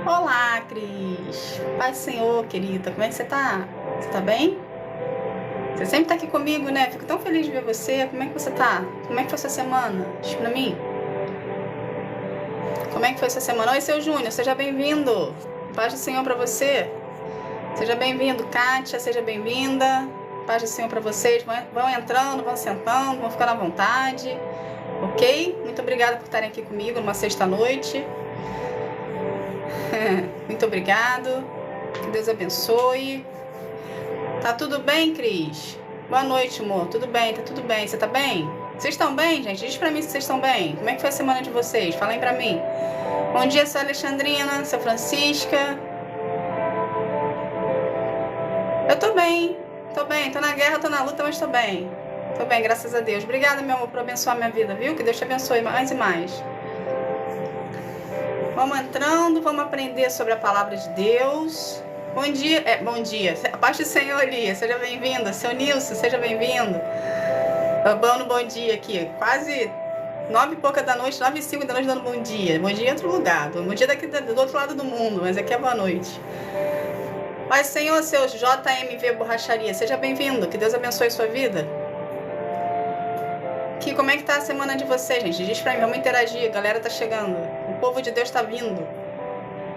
Olá, Cris. Paz do Senhor, querida. Como é que você tá? Você tá bem? Você sempre tá aqui comigo, né? Fico tão feliz de ver você. Como é que você tá? Como é que foi essa semana? Diz pra mim. Como é que foi essa semana? Oi, seu Júnior. Seja bem-vindo. Paz do Senhor pra você. Seja bem-vindo, Kátia. Seja bem-vinda. Paz do Senhor pra vocês. Vão entrando, vão sentando, vão ficando à vontade. Ok? Muito obrigada por estarem aqui comigo numa sexta-noite. Muito obrigado. Que Deus abençoe. Tá tudo bem, Cris? Boa noite, amor. Tudo bem, tá tudo bem. Você tá bem? Vocês estão bem, gente? Diz pra mim se vocês estão bem. Como é que foi a semana de vocês? Fala aí pra mim. Bom dia, sua Alexandrina, sua Francisca. Eu tô bem. Tô na guerra, tô na luta, mas tô bem. Tô bem, graças a Deus. Obrigada, meu amor, por abençoar minha vida, viu? Que Deus te abençoe mais e mais. Vamos entrando, vamos aprender sobre a palavra de Deus. Bom dia, bom dia. A paz do Senhor, Lia, seja bem-vinda. Seu Nilson, seja bem-vindo. Bom dia aqui. Quase 9 e pouca da noite, 9 e 5 da noite dando bom dia. Bom dia em outro lugar. Bom dia daqui do outro lado do mundo, mas aqui é boa noite. Paz do Senhor, seu JMV Borracharia, seja bem-vindo. Que Deus abençoe sua vida. Como é que tá a semana de vocês, gente? Diz pra mim, vamos interagir. A galera tá chegando. O povo de Deus tá vindo.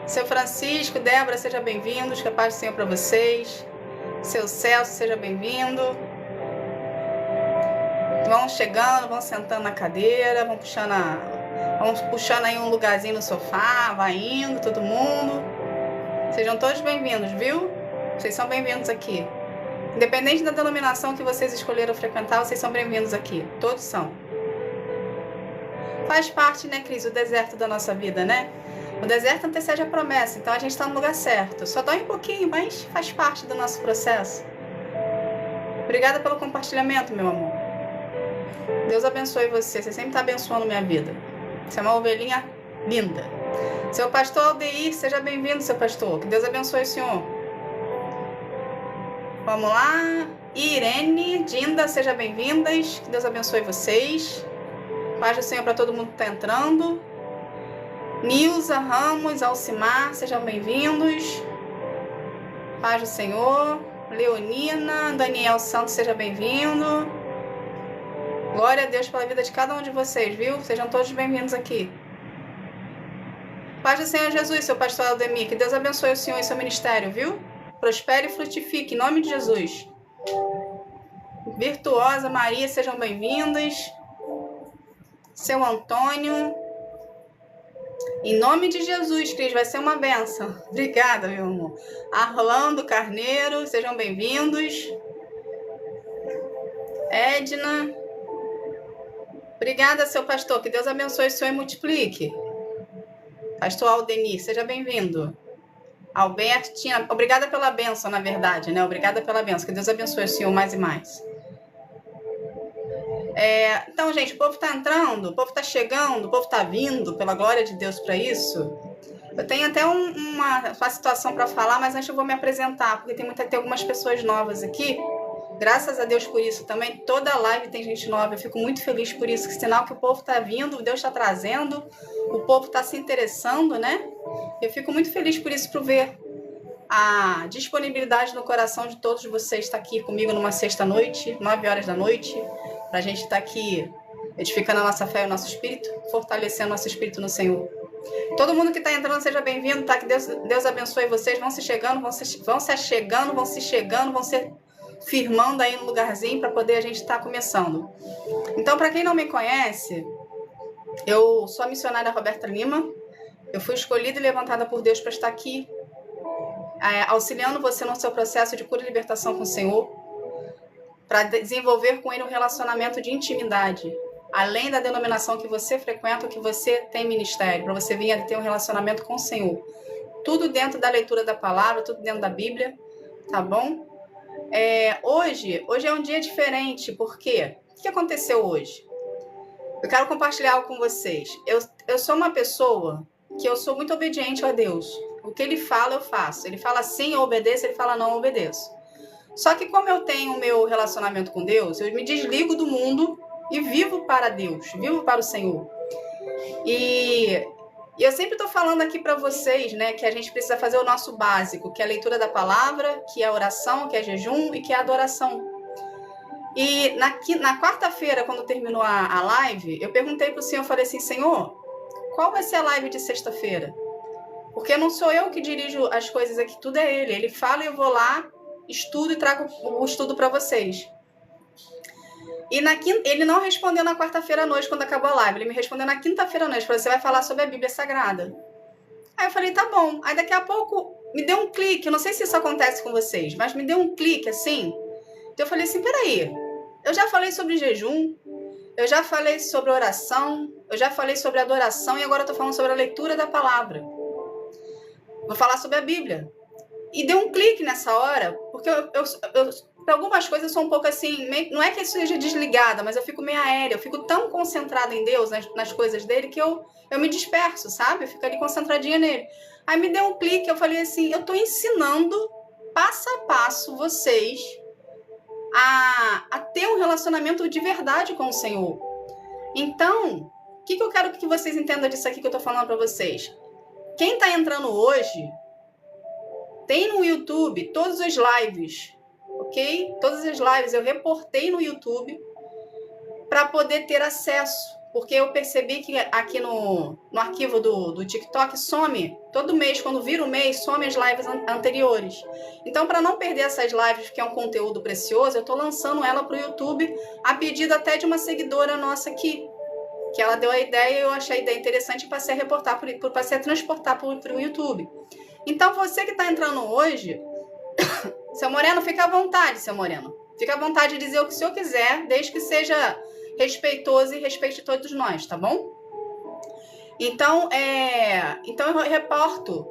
Seu Francisco, Débora, seja bem-vindos. Que a paz do Senhor pra vocês. Seu Celso, seja bem-vindo. Vão chegando, vão sentando na cadeira, vão puxando aí um lugarzinho no sofá, vai indo, todo mundo. Sejam todos bem-vindos, viu? Vocês são bem-vindos aqui. Independente da denominação que vocês escolheram frequentar, vocês são bem-vindos aqui. Todos são. Faz parte, né, Cris, o deserto da nossa vida, né? O deserto antecede a promessa, então a gente está no lugar certo. Só dói um pouquinho, mas faz parte do nosso processo. Obrigada pelo compartilhamento, meu amor. Deus abençoe você. Você sempre está abençoando minha vida. Você é uma ovelhinha linda. Seu pastor Aldeir, seja bem-vindo, seu pastor. Que Deus abençoe o senhor. Vamos lá. Irene, Dinda, sejam bem-vindas. Que Deus abençoe vocês. Paz do Senhor para todo mundo que está entrando. Nilza, Ramos, Alcimar, sejam bem-vindos. Paz do Senhor. Leonina, Daniel Santos, seja bem-vindo. Glória a Deus pela vida de cada um de vocês, viu? Sejam todos bem-vindos aqui. Paz do Senhor Jesus, seu pastor Aldemir. Que Deus abençoe o senhor e seu ministério, viu? Prospere e frutifique, em nome de Jesus. Virtuosa Maria, sejam bem-vindas. Seu Antônio. Em nome de Jesus, Cris, vai ser uma bênção. Obrigada, meu amor. Arlando Carneiro, sejam bem-vindos. Edna. Obrigada, seu pastor. Que Deus abençoe o senhor e multiplique. Pastor Aldenir, seja bem-vindo. Albertina, obrigada pela bênção, na verdade, né? Obrigada pela bênção. Que Deus abençoe o senhor mais e mais. Então, gente, o povo tá entrando, o povo tá chegando, o povo tá vindo, pela glória de Deus para isso. Eu tenho até uma situação para falar, mas antes eu vou me apresentar, porque tem algumas pessoas novas aqui. Graças a Deus por isso também. Toda live tem gente nova, eu fico muito feliz por isso, que sinal que o povo tá vindo, Deus está trazendo, o povo tá se interessando, né? Eu fico muito feliz por isso, por ver a disponibilidade no coração de todos vocês estar aqui comigo numa sexta-noite, 9 horas da noite, para a gente estar aqui edificando a nossa fé e o nosso espírito, fortalecendo o nosso espírito no Senhor. Todo mundo que está entrando, seja bem-vindo, tá? Que Deus abençoe vocês, vão se firmando aí no lugarzinho para poder a gente estar começando. Então, para quem não me conhece, eu sou a missionária Roberta Lima. Eu fui escolhida e levantada por Deus para estar aqui, auxiliando você no seu processo de cura e libertação com o Senhor, para desenvolver com Ele um relacionamento de intimidade, além da denominação que você frequenta, que você tem ministério, para você vir a ter um relacionamento com o Senhor. Tudo dentro da leitura da palavra, tudo dentro da Bíblia, tá bom? Hoje é um dia diferente, por quê? O que aconteceu hoje? Eu quero compartilhar algo com vocês. Eu sou uma pessoa que eu sou muito obediente a Deus. O que Ele fala, eu faço. Ele fala sim, eu obedeço. Ele fala não, eu obedeço. Só que como eu tenho o meu relacionamento com Deus, eu me desligo do mundo e vivo para Deus, vivo para o Senhor. E eu sempre estou falando aqui para vocês, né, que a gente precisa fazer o nosso básico, que é a leitura da palavra, que é a oração, que é jejum e que é a adoração. E na quarta-feira, quando terminou a live, eu perguntei para o Senhor, eu falei assim, Senhor, qual vai ser a live de sexta-feira? Porque não sou eu que dirijo as coisas aqui, tudo é Ele. Ele fala e eu vou lá, estudo e trago o estudo para vocês. E ele não respondeu na quarta-feira à noite, quando acabou a live. Ele me respondeu na quinta-feira à noite. Falou, você vai falar sobre a Bíblia Sagrada. Aí eu falei, tá bom. Aí daqui a pouco me deu um clique. Eu não sei se isso acontece com vocês, mas me deu um clique assim. Então eu falei assim, peraí. Eu já falei sobre jejum. Eu já falei sobre oração. Eu já falei sobre adoração. E agora eu tô falando sobre a leitura da palavra. Vou falar sobre a Bíblia. E deu um clique nessa hora. Porque para algumas coisas eu sou um pouco assim, não é que eu seja desligada, mas eu fico meio aérea, eu fico tão concentrada em Deus, nas coisas dele, que eu me disperso, sabe? Eu fico ali concentradinha nele. Aí me deu um clique, eu falei assim, eu tô ensinando passo a passo vocês a ter um relacionamento de verdade com o Senhor. Então, o que eu quero que vocês entendam disso aqui que eu tô falando para vocês? Quem tá entrando hoje, tem no YouTube todos os lives, ok? Todas as lives eu reportei no YouTube para poder ter acesso, porque eu percebi que aqui no arquivo do TikTok some, todo mês, quando vira o mês, some as lives anteriores. Então, para não perder essas lives, que é um conteúdo precioso, eu estou lançando ela para o YouTube, a pedido até de uma seguidora nossa aqui, que ela deu a ideia e eu achei a ideia interessante e passei a transportar para o YouTube. Então, você que está entrando hoje, seu Moreno, fica à vontade, seu Moreno. Fica à vontade de dizer o que o senhor quiser, desde que seja respeitoso e respeite todos nós, tá bom? Então eu reporto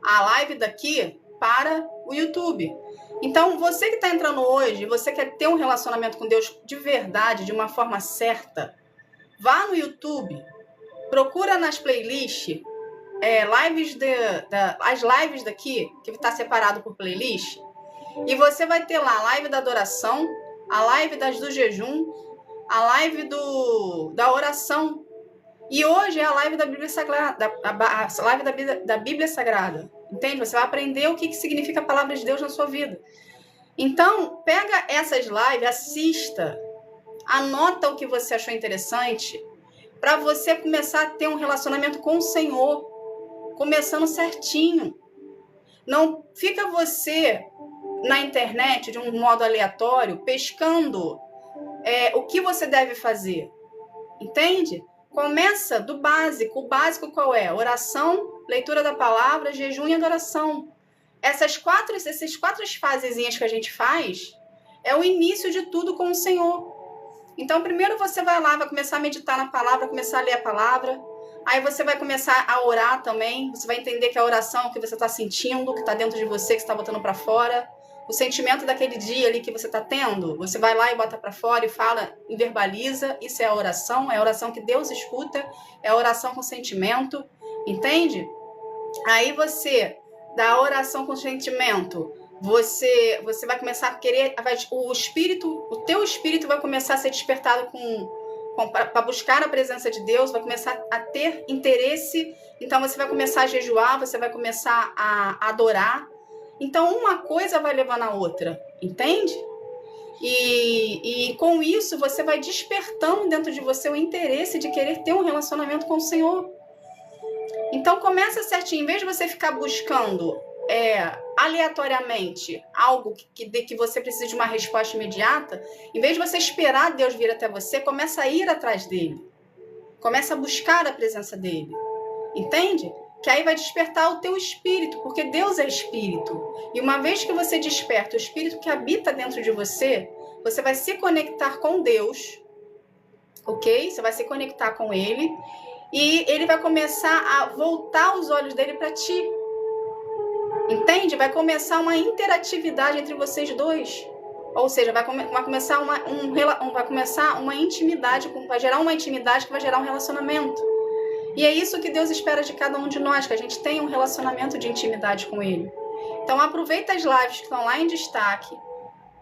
a live daqui para o YouTube. Então, você que está entrando hoje, você quer ter um relacionamento com Deus de verdade, de uma forma certa, vá no YouTube, procura nas playlists, as lives daqui, que está separado por playlist, e você vai ter lá a live da adoração, a live do jejum, a live da oração. E hoje é a live da Bíblia Sagrada, a live da Bíblia Sagrada. Entende? Você vai aprender o que significa a palavra de Deus na sua vida. Então, pega essas lives, assista, anota o que você achou interessante, para você começar a ter um relacionamento com o Senhor, começando certinho. Não fica você na internet, de um modo aleatório, pescando o que você deve fazer. Entende? Começa do básico. O básico qual é? Oração, leitura da palavra, jejum e adoração. Essas quatro fasezinhas que a gente faz é o início de tudo com o Senhor. Então, primeiro você vai lá, vai começar a meditar na palavra, começar a ler a palavra. Aí você vai começar a orar também. Você vai entender que a oração é o que você está sentindo, que está dentro de você, que você está botando para fora. O sentimento daquele dia ali que você está tendo, você vai lá e bota para fora e fala, e verbaliza. Isso é a oração que Deus escuta, é a oração com sentimento, entende? Aí você, da oração com sentimento, você vai começar a querer, o teu espírito vai começar a ser despertado para buscar a presença de Deus, vai começar a ter interesse, então você vai começar a jejuar, você vai começar a adorar. Então, uma coisa vai levando a outra, entende? E com isso, você vai despertando dentro de você o interesse de querer ter um relacionamento com o Senhor. Então, começa certinho. Em vez de você ficar buscando aleatoriamente algo que você precisa de uma resposta imediata, em vez de você esperar Deus vir até você, começa a ir atrás dele. Começa a buscar a presença dele. Entende? Que aí vai despertar o teu espírito, porque Deus é espírito. E uma vez que você desperta o espírito que habita dentro de você, você vai se conectar com Deus, ok? Você vai se conectar com Ele e Ele vai começar a voltar os olhos dele para ti. Entende? Vai começar uma interatividade entre vocês dois. Ou seja, vai começar uma intimidade, vai gerar uma intimidade que vai gerar um relacionamento. E é isso que Deus espera de cada um de nós, que a gente tenha um relacionamento de intimidade com Ele. Então, aproveita as lives que estão lá em destaque,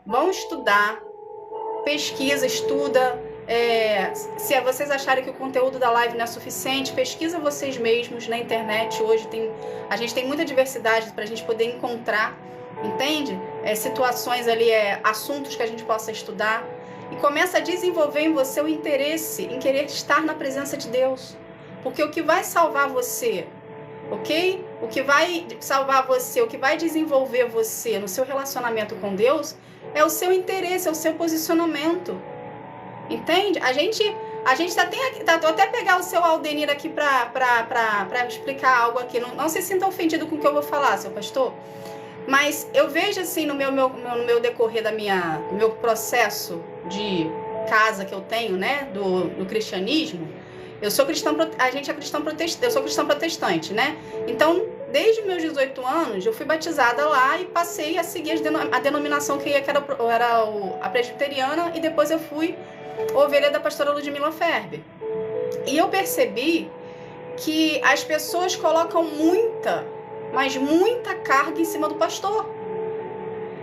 vão estudar, pesquisa, estuda. Se vocês acharem que o conteúdo da live não é suficiente, pesquisa vocês mesmos na internet. Hoje a gente tem muita diversidade para a gente poder encontrar, entende? Situações ali, assuntos que a gente possa estudar. E começa a desenvolver em você o interesse em querer estar na presença de Deus. Porque o que vai salvar você, ok? O que vai salvar você, o que vai desenvolver você no seu relacionamento com Deus é o seu interesse, é o seu posicionamento. Entende? A gente vou até pegar o seu Aldenir aqui para explicar algo aqui. Não se sinta ofendido com o que eu vou falar, seu pastor. Mas eu vejo assim no meu decorrer do meu processo de casa que eu tenho, né, do cristianismo. Eu sou cristã, eu sou cristã protestante, né? Então, desde meus 18 anos, eu fui batizada lá e passei a seguir a denominação que era a presbiteriana, e depois eu fui ovelha da pastora Ludmila Ferber. E eu percebi que as pessoas colocam mas muita carga em cima do pastor.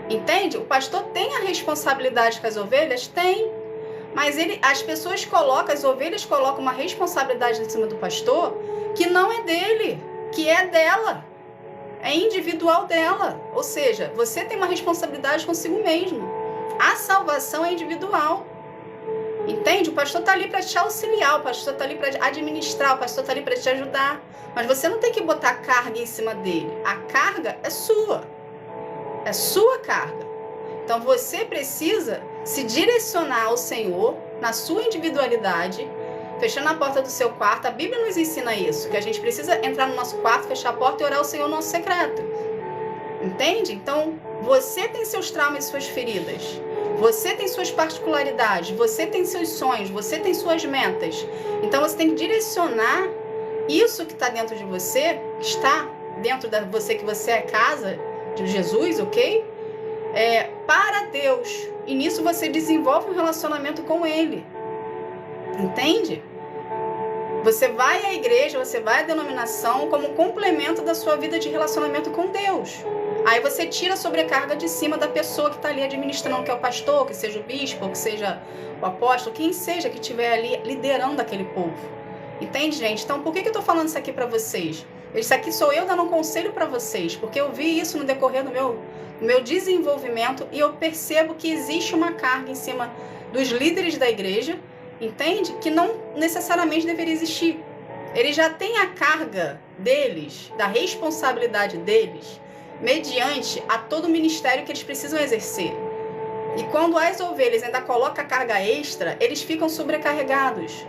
Entende? O pastor tem a responsabilidade com as ovelhas? Tem. Mas as ovelhas colocam uma responsabilidade em cima do pastor que não é dele, que é dela. É individual dela. Ou seja, você tem uma responsabilidade consigo mesmo. A salvação é individual. Entende? O pastor está ali para te auxiliar, o pastor está ali para administrar, o pastor está ali para te ajudar. Mas você não tem que botar carga em cima dele. A carga é sua. É sua carga. Então você precisa se direcionar ao Senhor na sua individualidade, fechando a porta do seu quarto. A Bíblia nos ensina isso, que a gente precisa entrar no nosso quarto, fechar a porta e orar ao Senhor no nosso secreto. Entende? Então, você tem seus traumas e suas feridas. Você tem suas particularidades, você tem seus sonhos, você tem suas metas. Então você tem que direcionar isso que está dentro de você, que está dentro de você, que você é casa de Jesus, ok? Para Deus. E nisso você desenvolve um relacionamento com Ele. Entende? Você vai à igreja, você vai à denominação como complemento da sua vida de relacionamento com Deus. Aí você tira a sobrecarga de cima da pessoa que está ali administrando, que é o pastor, que seja o bispo, que seja o apóstolo, quem seja que estiver ali liderando aquele povo. Entende, gente? Então, por que eu estou falando isso aqui para vocês? Isso aqui sou eu dando um conselho para vocês, porque eu vi isso no decorrer do meu desenvolvimento e eu percebo que existe uma carga em cima dos líderes da igreja, entende? Que não necessariamente deveria existir. Eles já têm a carga deles, da responsabilidade deles, mediante a todo o ministério que eles precisam exercer. E quando as ovelhas ainda colocam a carga extra, eles ficam sobrecarregados.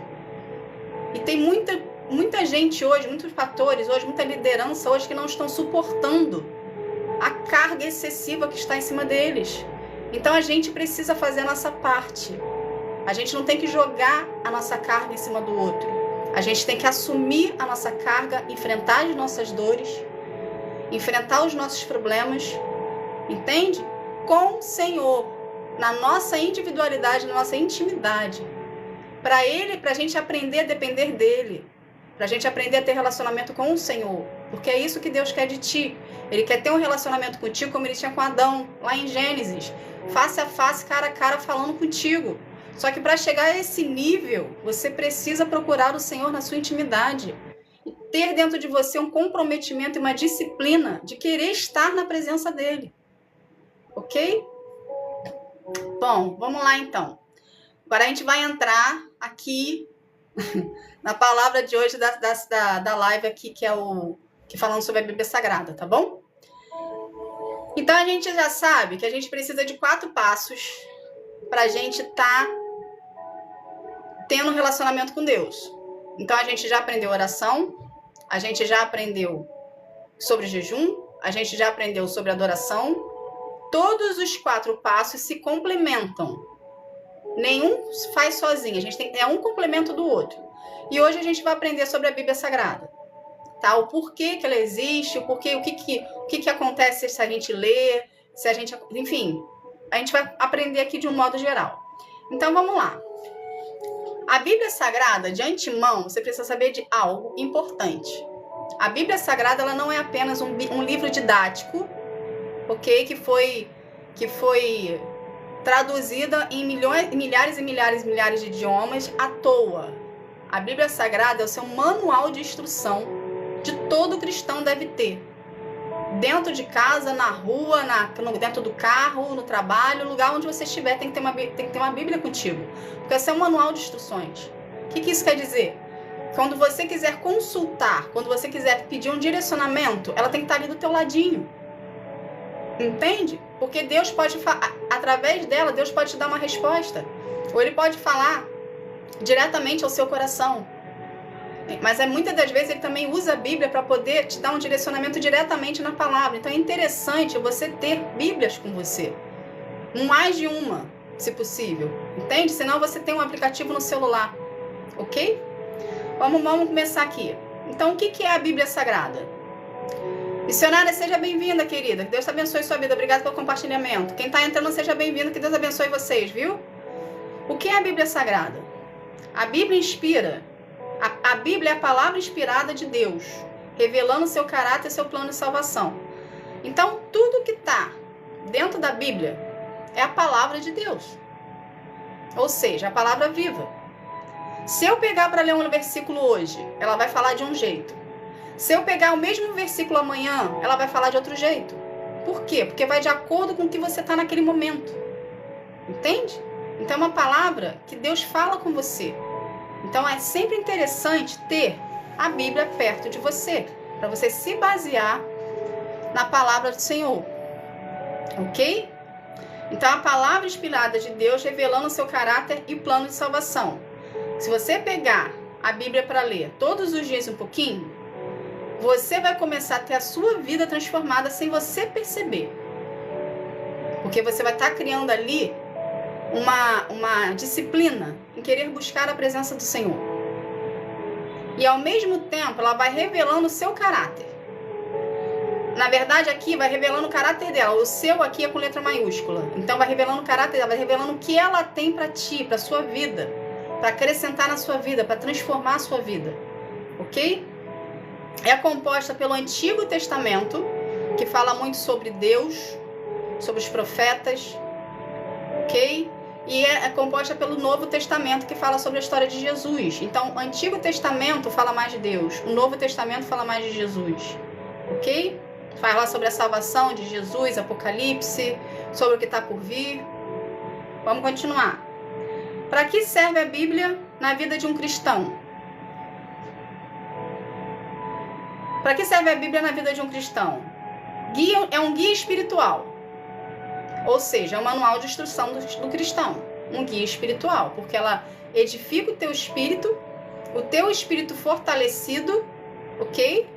E tem muita gente hoje, muitos fatores hoje, muita liderança hoje que não estão suportando a carga excessiva que está em cima deles. Então a gente precisa fazer a nossa parte. A gente não tem que jogar a nossa carga em cima do outro. A gente tem que assumir a nossa carga, enfrentar as nossas dores, enfrentar os nossos problemas, entende? Com o Senhor, na nossa individualidade, na nossa intimidade. Para a gente aprender a depender dele, para a gente aprender a ter relacionamento com o Senhor, porque é isso que Deus quer de ti. Ele quer ter um relacionamento contigo como ele tinha com Adão, lá em Gênesis, face a face, cara a cara, falando contigo. Só que para chegar a esse nível, você precisa procurar o Senhor na sua intimidade. E ter dentro de você um comprometimento e uma disciplina de querer estar na presença dele. Ok? Bom, vamos lá então. Agora a gente vai entrar aqui na palavra de hoje da live aqui, que falando sobre a Bíblia Sagrada, tá bom? Então a gente já sabe que a gente precisa de 4 passos para a gente estar tendo um relacionamento com Deus. Então a gente já aprendeu oração, a gente já aprendeu sobre jejum, a gente já aprendeu sobre adoração. Todos os 4 passos se complementam. Nenhum faz sozinho, é um complemento do outro. E hoje a gente vai aprender sobre a Bíblia Sagrada. Tá? O porquê que ela existe, o que acontece se a gente lê, se a gente... Enfim, a gente vai aprender aqui de um modo geral. Então vamos lá. A Bíblia Sagrada, de antemão, você precisa saber de algo importante. A Bíblia Sagrada ela não é apenas um livro didático, ok? Que foi traduzida em milhares e milhares de idiomas à toa. A Bíblia Sagrada é o seu manual de instrução de todo cristão deve ter. Dentro de casa, na rua, dentro do carro, no trabalho, lugar onde você estiver, tem que ter uma Bíblia contigo. Porque esse é um manual de instruções. O que isso quer dizer? Quando você quiser consultar, quando você quiser pedir um direcionamento, ela tem que estar ali do teu ladinho. Entende? Porque Deus pode, através dela, Deus pode te dar uma resposta. Ou Ele pode falar diretamente ao seu coração. Mas muitas das vezes Ele também usa a Bíblia para poder te dar um direcionamento diretamente na palavra. Então é interessante você ter Bíblias com você. Mais de uma, se possível. Entende? Senão você tem um aplicativo no celular. Ok? Vamos começar aqui. Então, o que é a Bíblia Sagrada? Missionária, seja bem-vinda, querida. Que Deus te abençoe sua vida. Obrigada pelo compartilhamento. Quem está entrando, seja bem-vindo. Que Deus abençoe vocês, viu? O que é a Bíblia Sagrada? A Bíblia inspira. A Bíblia é a palavra inspirada de Deus, revelando seu caráter e seu plano de salvação. Então, tudo que está dentro da Bíblia é a palavra de Deus. Ou seja, a palavra viva. Se eu pegar para ler um versículo hoje, ela vai falar de um jeito. Se eu pegar o mesmo versículo amanhã, ela vai falar de outro jeito. Por quê? Porque vai de acordo com o que você está naquele momento. Entende? Então é uma palavra que Deus fala com você. Então é sempre interessante ter a Bíblia perto de você, para você se basear na palavra do Senhor. Ok? Então a palavra inspirada de Deus revelando o seu caráter e plano de salvação. Se você pegar a Bíblia para ler todos os dias um pouquinho, você vai começar a ter a sua vida transformada sem você perceber. Porque você vai estar criando ali uma disciplina em querer buscar a presença do Senhor. E ao mesmo tempo ela vai revelando o seu caráter. Na verdade aqui vai revelando o caráter dela. O seu aqui é com letra maiúscula. Então vai revelando o caráter dela, vai revelando o que ela tem para ti, para sua vida, para acrescentar na sua vida, para transformar a sua vida. Ok? É composta pelo Antigo Testamento, que fala muito sobre Deus, sobre os profetas, ok? E é composta pelo Novo Testamento, que fala sobre a história de Jesus. Então, o Antigo Testamento fala mais de Deus, o Novo Testamento fala mais de Jesus, ok? Fala sobre a salvação de Jesus, Apocalipse, sobre o que está por vir. Vamos continuar. Para que serve a Bíblia na vida de um cristão? Para que serve a Bíblia na vida de um cristão? É um guia espiritual. Ou seja, é um manual de instrução do cristão. Um guia espiritual. Porque ela edifica o teu espírito fortalecido, ok?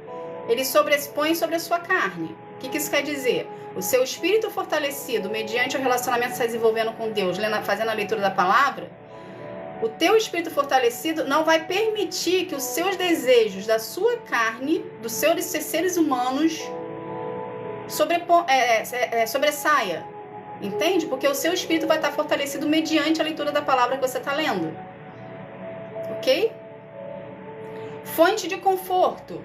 Ele sobrepõe sobre a sua carne. O que isso quer dizer? O seu espírito fortalecido, mediante o relacionamento que você está desenvolvendo com Deus, fazendo a leitura da palavra, o teu espírito fortalecido não vai permitir que os seus desejos da sua carne, dos seus seres humanos, sobressaia. Entende? Porque o seu espírito vai estar fortalecido mediante a leitura da palavra que você está lendo. Ok? Fonte de conforto.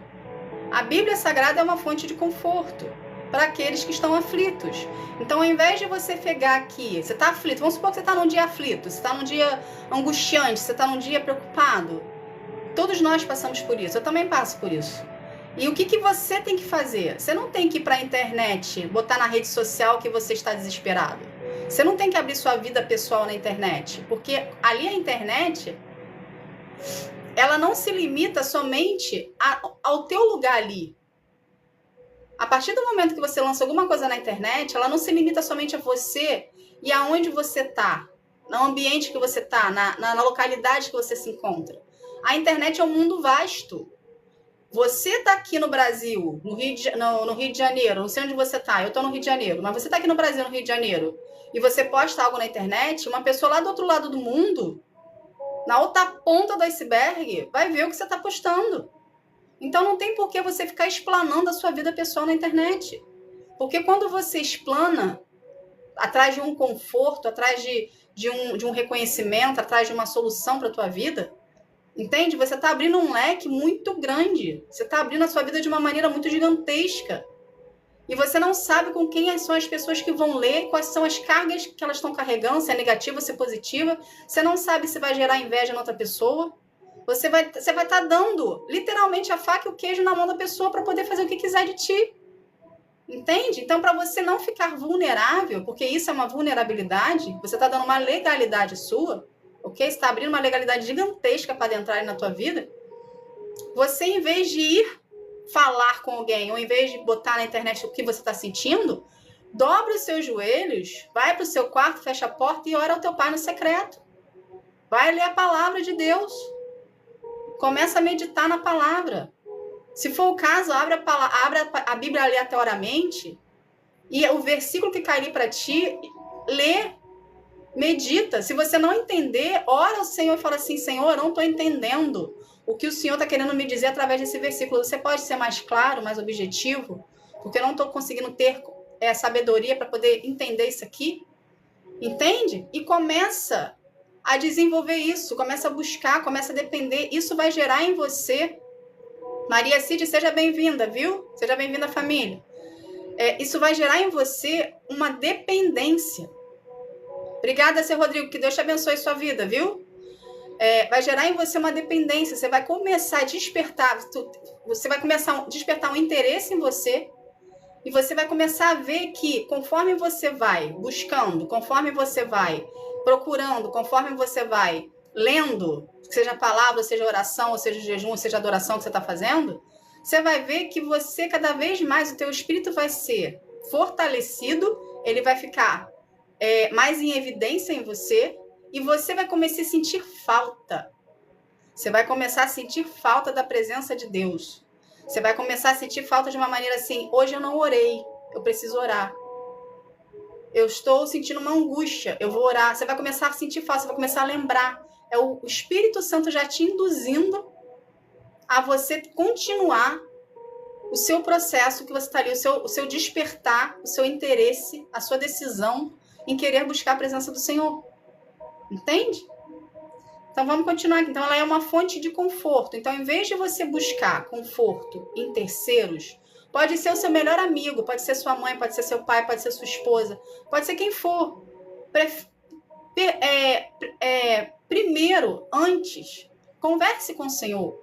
A Bíblia Sagrada é uma fonte de conforto para aqueles que estão aflitos. Então, ao invés de você pegar aqui, você está aflito, vamos supor que você está num dia aflito, você está num dia angustiante, você está num dia preocupado. Todos nós passamos por isso, eu também passo por isso. E o que você tem que fazer? Você não tem que ir para a internet, botar na rede social que você está desesperado. Você não tem que abrir sua vida pessoal na internet, porque ali a internet, ela não se limita somente ao teu lugar ali. A partir do momento que você lança alguma coisa na internet, ela não se limita somente a você e aonde você está, no ambiente que você está, na localidade que você se encontra. A internet é um mundo vasto. Você está aqui no Brasil, no Rio de Janeiro, não sei onde você está, eu estou no Rio de Janeiro, mas você está aqui no Brasil, no Rio de Janeiro, e você posta algo na internet, uma pessoa lá do outro lado do mundo, na outra ponta do iceberg, vai ver o que você está postando. Então não tem por que você ficar explanando a sua vida pessoal na internet. Porque quando você explana, atrás de um conforto, atrás de um reconhecimento, atrás de uma solução para a tua vida, entende? Você está abrindo um leque muito grande. Você está abrindo a sua vida de uma maneira muito gigantesca. E você não sabe com quem são as pessoas que vão ler, quais são as cargas que elas estão carregando, se é negativa ou se é positiva. Você não sabe se vai gerar inveja na outra pessoa. Você vai estar dando literalmente a faca e o queijo na mão da pessoa para poder fazer o que quiser de ti. Entende? Então, para você não ficar vulnerável, porque isso é uma vulnerabilidade, você está dando uma legalidade sua, ok? Você está abrindo uma legalidade gigantesca para entrar na tua vida. Você, em vez de ir falar com alguém, ou em vez de botar na internet o que você está sentindo, dobra os seus joelhos, vai para o seu quarto, fecha a porta e ora ao teu pai no secreto. Vai ler a palavra de Deus. Começa a meditar na palavra. Se for o caso, abre a Bíblia aleatoriamente e o versículo que cair para ti, lê, medita. Se você não entender, ora ao Senhor e fala assim, Senhor, eu não estou entendendo o que o Senhor está querendo me dizer através desse versículo. Você pode ser mais claro, mais objetivo? Porque eu não estou conseguindo ter sabedoria para poder entender isso aqui. Entende? E começa a desenvolver isso, começa a buscar, começa a depender. Isso vai gerar em você... Maria Cid, seja bem-vinda, viu? Seja bem-vinda, família. Isso vai gerar em você uma dependência. Obrigada, seu Rodrigo, que Deus te abençoe sua vida, viu? Vai gerar em você uma dependência. Você vai começar a despertar, você vai começar a despertar um interesse em você e você vai começar a ver que conforme você vai buscando, conforme você vai procurando, conforme você vai lendo, seja palavra, seja oração, ou seja jejum, ou seja adoração que você está fazendo, você vai ver que você, cada vez mais, o teu espírito vai ser fortalecido, ele vai ficar mais em evidência em você, e você vai começar a sentir falta. Você vai começar a sentir falta da presença de Deus. Você vai começar a sentir falta de uma maneira assim, hoje eu não orei, eu preciso orar. Eu estou sentindo uma angústia, eu vou orar. Você vai começar a sentir falta, você vai começar a lembrar. É o Espírito Santo já te induzindo a você continuar o seu processo que você está ali, o seu despertar, o seu interesse, a sua decisão em querer buscar a presença do Senhor. Entende? Então vamos continuar aqui. Então ela é uma fonte de conforto. Então, em vez de você buscar conforto em terceiros, pode ser o seu melhor amigo, pode ser sua mãe, pode ser seu pai, pode ser sua esposa, pode ser quem for. Primeiro, antes, converse com o Senhor.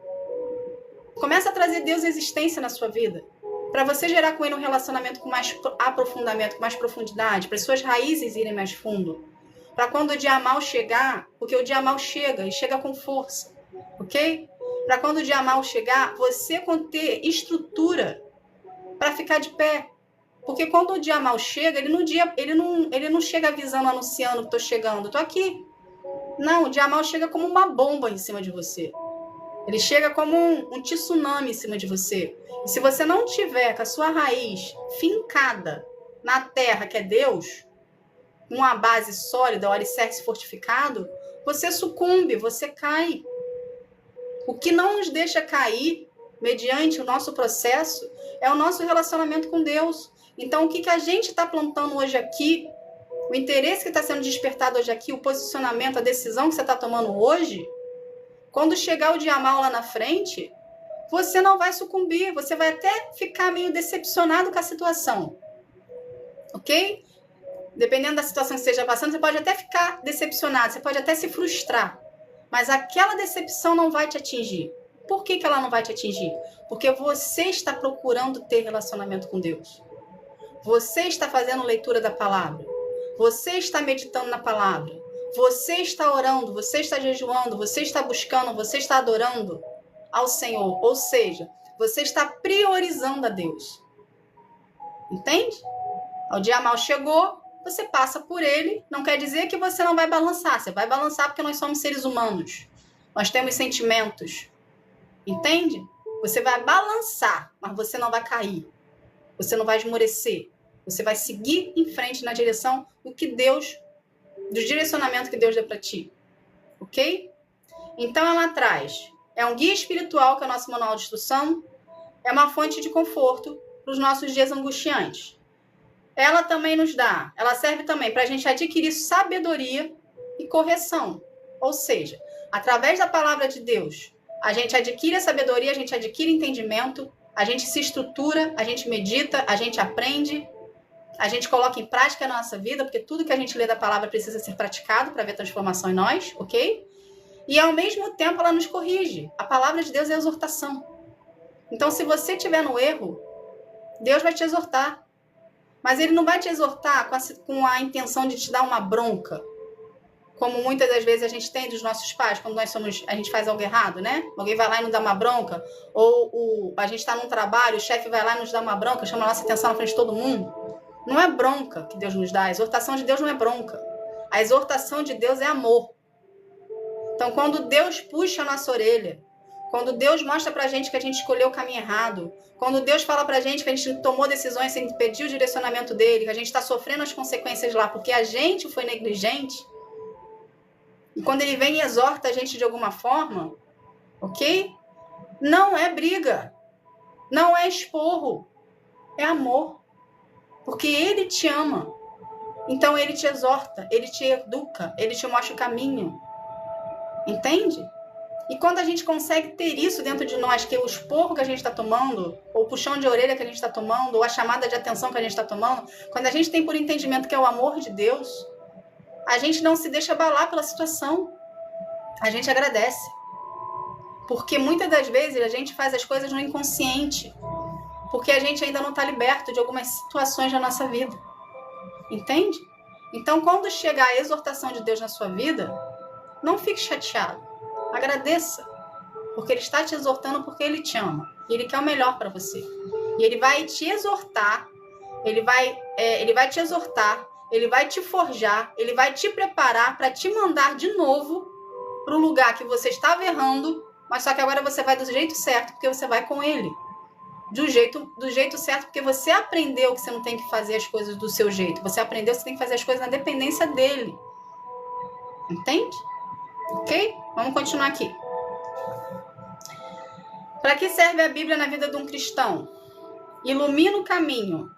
Comece a trazer Deus à existência na sua vida. Para você gerar com ele um relacionamento com mais aprofundamento, com mais profundidade, para as suas raízes irem mais fundo. Para quando o dia mal chegar, porque o dia mal chega e chega com força, ok? Para quando o dia mal chegar, você ter estrutura para ficar de pé. Porque quando o dia mal chega, ele não chega avisando, anunciando que estou chegando, estou aqui. Não, o dia mal chega como uma bomba em cima de você. Ele chega como um tsunami em cima de você. E se você não tiver com a sua raiz fincada na terra, que é Deus, uma base sólida, um alicerce fortificado, você sucumbe, você cai. O que não nos deixa cair, mediante o nosso processo, é o nosso relacionamento com Deus. Então, o que a gente está plantando hoje aqui, o interesse que está sendo despertado hoje aqui, o posicionamento, a decisão que você está tomando hoje, quando chegar o dia mal lá na frente, você não vai sucumbir, você vai até ficar meio decepcionado com a situação. Ok? Dependendo da situação que você esteja passando, você pode até ficar decepcionado, você pode até se frustrar. Mas aquela decepção não vai te atingir. Por que ela não vai te atingir? Porque você está procurando ter relacionamento com Deus. Você está fazendo leitura da palavra. Você está meditando na palavra. Você está orando, você está jejuando, você está buscando, você está adorando ao Senhor. Ou seja, você está priorizando a Deus. Entende? O dia mal chegou, você passa por ele. Não quer dizer que você não vai balançar. Você vai balançar porque nós somos seres humanos. Nós temos sentimentos. Entende? Você vai balançar, mas você não vai cair. Você não vai esmorecer. Você vai seguir em frente na direção do direcionamento que Deus deu para ti. Ok? Então ela traz. É um guia espiritual, que é o nosso manual de instrução. É uma fonte de conforto para os nossos dias angustiantes. Ela também ela serve também para a gente adquirir sabedoria e correção. Ou seja, através da palavra de Deus, a gente adquire a sabedoria, a gente adquire entendimento A gente se estrutura, a gente medita, a gente aprende, a gente coloca em prática na nossa vida, porque tudo que a gente lê da palavra precisa ser praticado para ver transformação em nós, ok? E ao mesmo tempo ela nos corrige. A palavra de Deus é exortação. Então, se você estiver no erro, Deus vai te exortar. Mas ele não vai te exortar com a intenção de te dar uma bronca, como muitas das vezes a gente tem dos nossos pais, quando a gente faz algo errado, né? Alguém vai lá e nos dá uma bronca, ou a gente está num trabalho, o chefe vai lá e nos dá uma bronca, chama a nossa atenção na frente de todo mundo. Não é bronca que Deus nos dá, a exortação de Deus não é bronca. A exortação de Deus é amor. Então, quando Deus puxa a nossa orelha, quando Deus mostra pra gente que a gente escolheu o caminho errado, quando Deus fala pra gente que a gente tomou decisões sem pedir o direcionamento dele, que a gente está sofrendo as consequências lá porque a gente foi negligente, e quando ele vem e exorta a gente de alguma forma, ok? Não é briga, não é esporro, é amor. Porque ele te ama. Então ele te exorta, ele te educa, ele te mostra o caminho. Entende? E quando a gente consegue ter isso dentro de nós, que é o esporro que a gente está tomando, ou o puxão de orelha que a gente está tomando, ou a chamada de atenção que a gente está tomando, quando a gente tem por entendimento que é o amor de Deus, a gente não se deixa abalar pela situação. A gente agradece. Porque muitas das vezes a gente faz as coisas no inconsciente. Porque a gente ainda não está liberto de algumas situações da nossa vida. Entende? Então, quando chegar a exortação de Deus na sua vida, não fique chateado. Agradeça. Porque Ele está te exortando porque Ele te ama. E Ele quer o melhor para você. E Ele vai te exortar. Ele vai te exortar. Ele vai te forjar. Ele vai te preparar para te mandar de novo para o lugar que você estava errando, mas só que agora você vai do jeito certo, porque você vai com Ele. Do jeito certo, porque você aprendeu que você não tem que fazer as coisas do seu jeito. Você aprendeu que você tem que fazer as coisas na dependência dele. Entende? Ok? Vamos continuar aqui. Para que serve a Bíblia na vida de um cristão? Ilumina o caminho.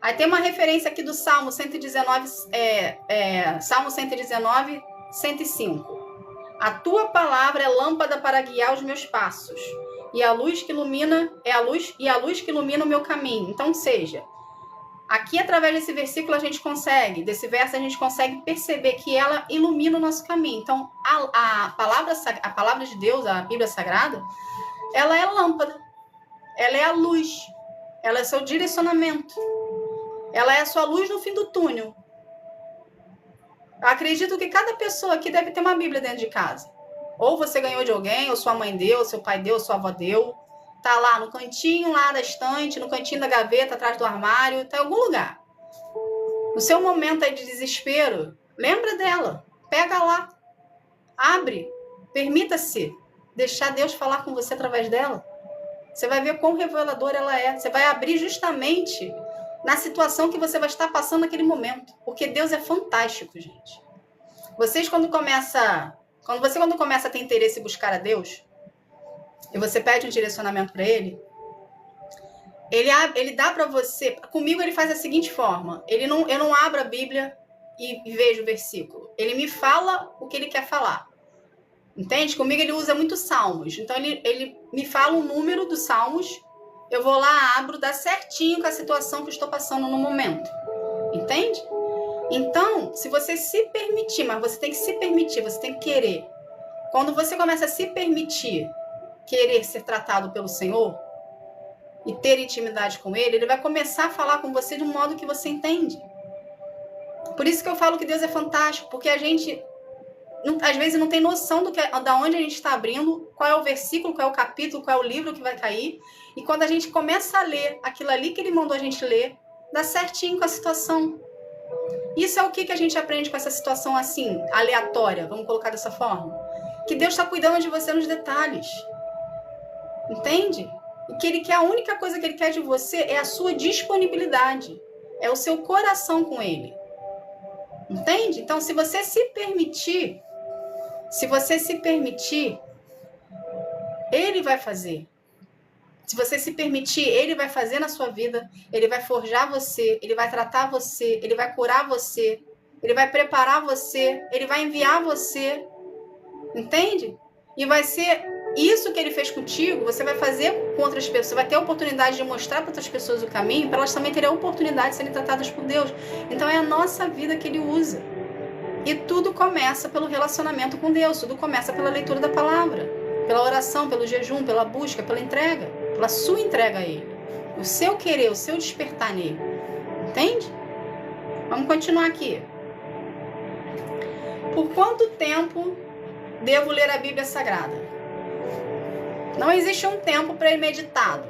Aí tem uma referência aqui do Salmo 119, Salmo 119, 105. A tua palavra é lâmpada para guiar os meus passos. E a luz que ilumina que ilumina o meu caminho. Então, seja, aqui através desse versículo desse verso a gente consegue perceber que ela ilumina o nosso caminho. Então, a palavra de Deus, a Bíblia Sagrada, ela é a lâmpada, ela é a luz, ela é seu direcionamento, ela é a sua luz no fim do túnel. Eu acredito que cada pessoa aqui deve ter uma Bíblia dentro de casa. Ou você ganhou de alguém, ou sua mãe deu, ou seu pai deu, ou sua avó deu. Tá lá no cantinho lá da estante, no cantinho da gaveta, atrás do armário, tá em algum lugar. No seu momento aí de desespero, lembra dela. Pega lá. Abre. Permita-se deixar Deus falar com você através dela. Você vai ver quão reveladora ela é. Você vai abrir justamente na situação que você vai estar passando naquele momento. Porque Deus é fantástico, gente. Quando você começa a ter interesse em buscar a Deus, e você pede um direcionamento para Ele dá para você... Comigo ele faz da seguinte forma. Eu não abro a Bíblia e vejo o versículo. Ele me fala o que ele quer falar. Entende? Comigo ele usa muito salmos. Então ele me fala o número dos salmos. Eu vou lá, abro, dá certinho com a situação que eu estou passando no momento. Entende? Então, se você se permitir, mas você tem que se permitir, você tem que querer. Quando você começa a se permitir querer ser tratado pelo Senhor e ter intimidade com Ele, Ele vai começar a falar com você de um modo que você entende. Por isso que eu falo que Deus é fantástico, porque a gente, às vezes, não tem noção da onde a gente está abrindo, qual é o versículo, qual é o capítulo, qual é o livro que vai cair. E quando a gente começa a ler aquilo ali que Ele mandou a gente ler, dá certinho com a situação. Isso é o que a gente aprende com essa situação assim, aleatória, vamos colocar dessa forma? Que Deus está cuidando de você nos detalhes. Entende? E que a única coisa que Ele quer de você é a sua disponibilidade. É o seu coração com Ele. Entende? Então, se você se permitir, Ele vai fazer. Se você se permitir, Ele vai fazer na sua vida, Ele vai forjar você, Ele vai tratar você, Ele vai curar você, Ele vai preparar você, Ele vai enviar você, entende? E vai ser isso que ele fez contigo, você vai fazer com outras pessoas. Você vai ter a oportunidade de mostrar para outras pessoas o caminho, para elas também terem a oportunidade de serem tratadas por Deus. Então é a nossa vida que ele usa. E tudo começa pelo relacionamento com Deus. Tudo começa pela leitura da palavra, pela oração, pelo jejum, pela busca, pela entrega, pela sua entrega a ele. O seu querer, o seu despertar nele. Entende? Vamos continuar aqui. Por quanto tempo devo ler a Bíblia Sagrada? Não existe um tempo premeditado.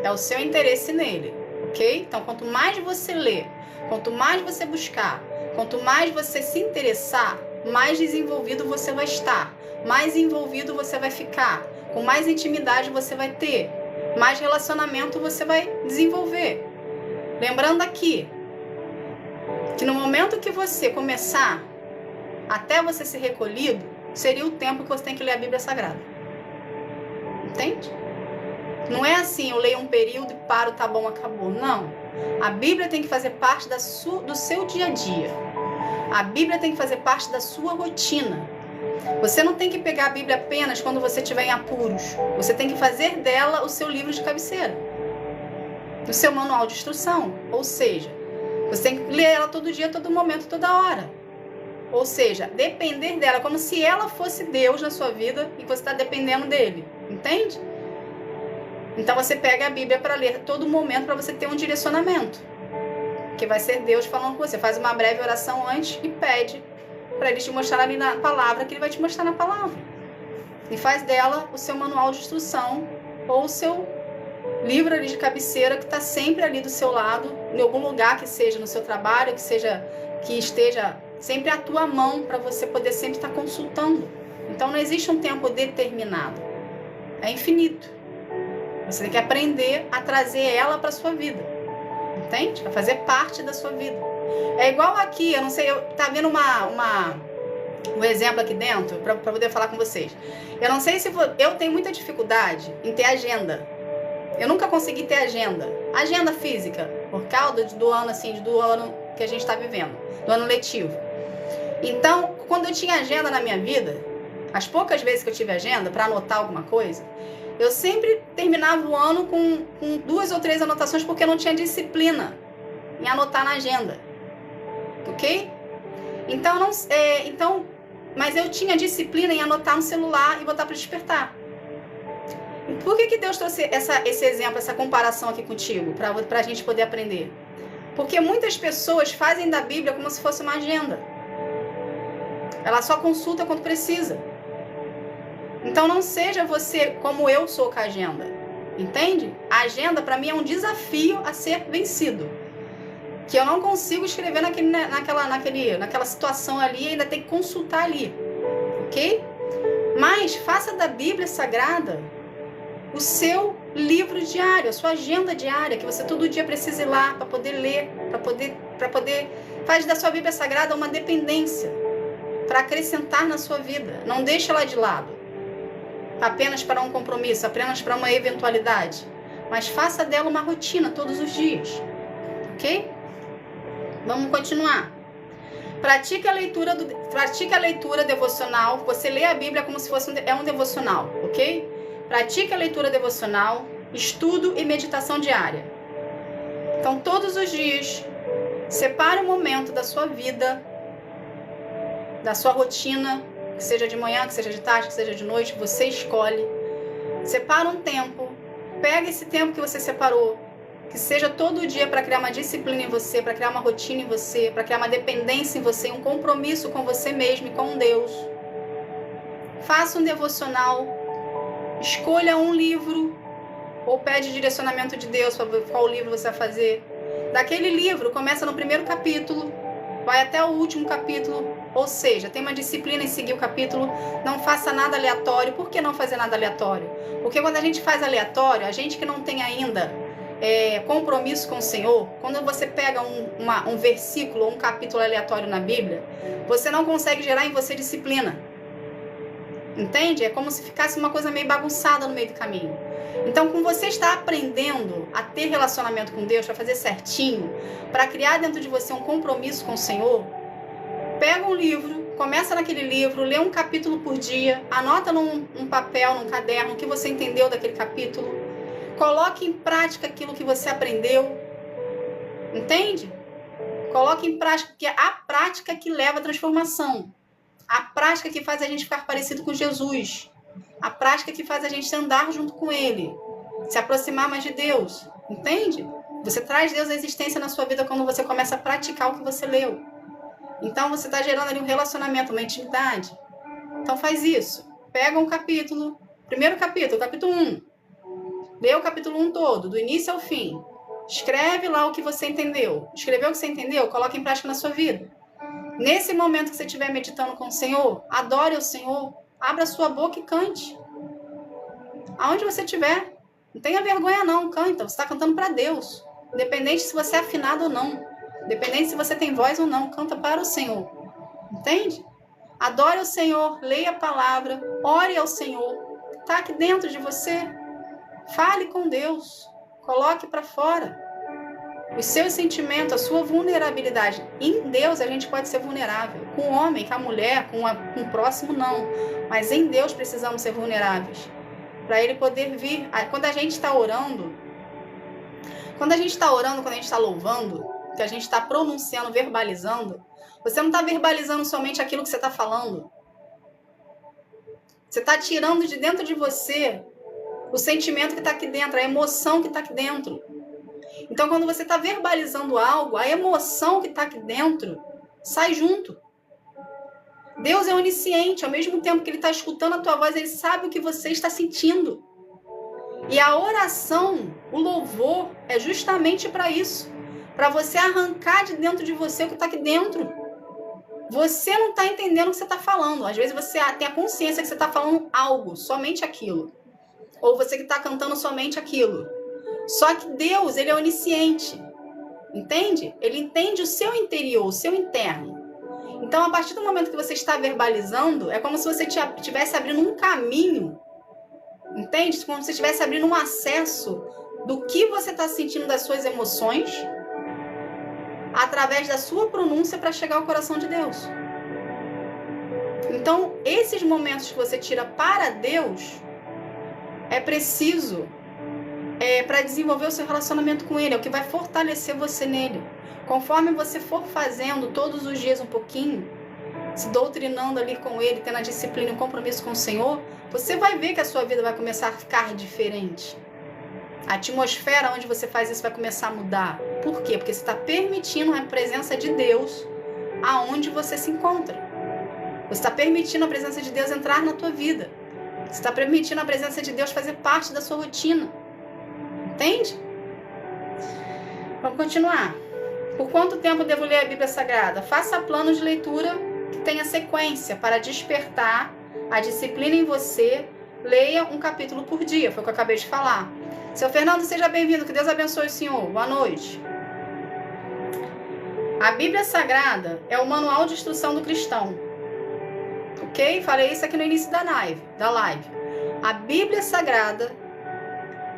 É o seu interesse nele, ok? Então, quanto mais você ler, quanto mais você buscar, quanto mais você se interessar, mais desenvolvido você vai estar, mais envolvido você vai ficar, com mais intimidade você vai ter, mais relacionamento você vai desenvolver. Lembrando aqui, que no momento que você começar, até você ser recolhido, seria o tempo que você tem que ler a Bíblia Sagrada. Entende? Não é assim, eu leio um período e paro, tá bom, acabou. Não. A Bíblia tem que fazer parte do seu dia a dia. A Bíblia tem que fazer parte da sua rotina. Você não tem que pegar a Bíblia apenas quando você estiver em apuros. Você tem que fazer dela o seu livro de cabeceira. O seu manual de instrução. Ou seja, você tem que ler ela todo dia, todo momento, toda hora. Ou seja, depender dela como se ela fosse Deus na sua vida e você está dependendo dele. Entende? Então você pega a Bíblia para ler todo momento para você ter um direcionamento. Que vai ser Deus falando com você. Faz uma breve oração antes e pede para ele te mostrar ali na palavra que ele vai te mostrar na palavra. E faz dela o seu manual de instrução ou o seu livro ali de cabeceira que está sempre ali do seu lado, em algum lugar que seja no seu trabalho, que esteja sempre à tua mão para você poder sempre estar consultando. Então não existe um tempo determinado. É infinito. Você tem que aprender a trazer ela para sua vida. Entende? Para fazer parte da sua vida. É igual aqui, eu não sei, tá vendo um exemplo aqui dentro para poder falar com vocês. Eu não sei se eu tenho muita dificuldade em ter agenda. Eu nunca consegui ter agenda física, por causa do ano que a gente está vivendo, do ano letivo. Então, quando eu tinha agenda na minha vida, as poucas vezes que eu tive agenda para anotar alguma coisa, eu sempre terminava o ano com 2 ou 3 anotações porque eu não tinha disciplina em anotar na agenda, ok? Mas eu tinha disciplina em anotar no celular e botar para despertar. Por que Deus trouxe esse exemplo, essa comparação aqui contigo, para a gente poder aprender? Porque muitas pessoas fazem da Bíblia como se fosse uma agenda. Ela só consulta quando precisa. Então não seja você como eu sou com a agenda. Entende? A agenda para mim é um desafio a ser vencido. Que eu não consigo escrever naquela situação ali e ainda tem que consultar ali. Ok? Mas faça da Bíblia Sagrada o seu livro diário, a sua agenda diária, que você todo dia precisa ir lá para poder ler, para poder faz da sua Bíblia Sagrada uma dependência para acrescentar na sua vida. Não deixa ela de lado, apenas para um compromisso, apenas para uma eventualidade, mas faça dela uma rotina todos os dias, ok? Vamos continuar. Pratique a leitura devocional. Você lê a Bíblia como se fosse um devocional, ok? Pratique a leitura devocional, estudo e meditação diária. Então, todos os dias, separe um momento da sua vida, da sua rotina, que seja de manhã, que seja de tarde, que seja de noite, você escolhe. Separa um tempo, pega esse tempo que você separou, que seja todo dia para criar uma disciplina em você, para criar uma rotina em você, para criar uma dependência em você, um compromisso com você mesmo e com Deus. Faça um devocional. Escolha um livro ou pede direcionamento de Deus para qual livro você vai fazer. Daquele livro, começa no primeiro capítulo, vai até o último capítulo, ou seja, tem uma disciplina em seguir o capítulo, não faça nada aleatório. Por que não fazer nada aleatório? Porque quando a gente faz aleatório, a gente que não tem ainda compromisso com o Senhor, quando você pega um versículo ou um capítulo aleatório na Bíblia, você não consegue gerar em você disciplina. Entende? É como se ficasse uma coisa meio bagunçada no meio do caminho. Então, como você está aprendendo a ter relacionamento com Deus, para fazer certinho, para criar dentro de você um compromisso com o Senhor, pega um livro começa naquele livro, lê um capítulo por dia, anota num papel, num caderno, o que você entendeu daquele capítulo. Coloque em prática aquilo que você aprendeu. Entende? Coloque em prática, porque é a prática que leva à transformação. A prática que faz a gente ficar parecido com Jesus. A prática que faz a gente andar junto com Ele. Se aproximar mais de Deus. Entende? Você traz Deus à existência na sua vida quando você começa a praticar o que você leu. Então você está gerando ali um relacionamento, uma intimidade. Então faz isso. Pega um capítulo. Primeiro capítulo, capítulo 1. Lê o capítulo 1 todo, do início ao fim. Escreve lá o que você entendeu. Escreveu o que você entendeu? Coloca em prática na sua vida. Nesse momento que você estiver meditando com o Senhor, adore o Senhor. Abra sua boca e cante. Aonde você estiver. Não tenha vergonha não, canta. Você está cantando para Deus. Independente se você é afinado ou não. Independente se você tem voz ou não. Canta para o Senhor. Entende? Adore o Senhor. Leia a palavra. Ore ao Senhor. Está aqui dentro de você. Fale com Deus. Coloque para fora os seus sentimentos, a sua vulnerabilidade. Em Deus a gente pode ser vulnerável. Com o homem, com a mulher, com o próximo, não. Mas em Deus precisamos ser vulneráveis. Para Ele poder vir. Quando a gente está orando, quando a gente está louvando, que a gente está pronunciando, verbalizando, você não está verbalizando somente aquilo que você está falando. Você está tirando de dentro de você o sentimento que está aqui dentro, a emoção que está aqui dentro. Então, quando você está verbalizando algo, a emoção que está aqui dentro sai junto. Deus é onisciente, ao mesmo tempo que Ele está escutando a tua voz, Ele sabe o que você está sentindo. E a oração, o louvor, é justamente para isso. Para você arrancar de dentro de você o que está aqui dentro. Você não está entendendo o que você está falando. Às vezes você tem a consciência que você está falando algo, somente aquilo. Ou você que está cantando somente aquilo. Só que Deus, Ele é onisciente. Entende? Ele entende o seu interior, o seu interno. Então, a partir do momento que você está verbalizando, é como se você estivesse abrindo um caminho. Entende? Como se você estivesse abrindo um acesso do que você está sentindo, das suas emoções, através da sua pronúncia para chegar ao coração de Deus. Então, esses momentos que você tira para Deus, é preciso para desenvolver o seu relacionamento com Ele, é o que vai fortalecer você nele. Conforme você for fazendo todos os dias um pouquinho, se doutrinando ali com Ele, tendo a disciplina e o compromisso com o Senhor, você vai ver que a sua vida vai começar a ficar diferente. A atmosfera onde você faz isso vai começar a mudar. Por quê? Porque você está permitindo a presença de Deus aonde você se encontra. Você está permitindo a presença de Deus entrar na tua vida. Você está permitindo a presença de Deus fazer parte da sua rotina. Entende? Vamos continuar. Por quanto tempo devo ler a Bíblia Sagrada? Faça plano de leitura que tenha sequência para despertar a disciplina em você. Leia um capítulo por dia, foi o que eu acabei de falar. Seu Fernando, seja bem-vindo, que Deus abençoe o senhor. Boa noite. A Bíblia Sagrada é o manual de instrução do cristão. Ok? Falei isso aqui no início da live. A Bíblia Sagrada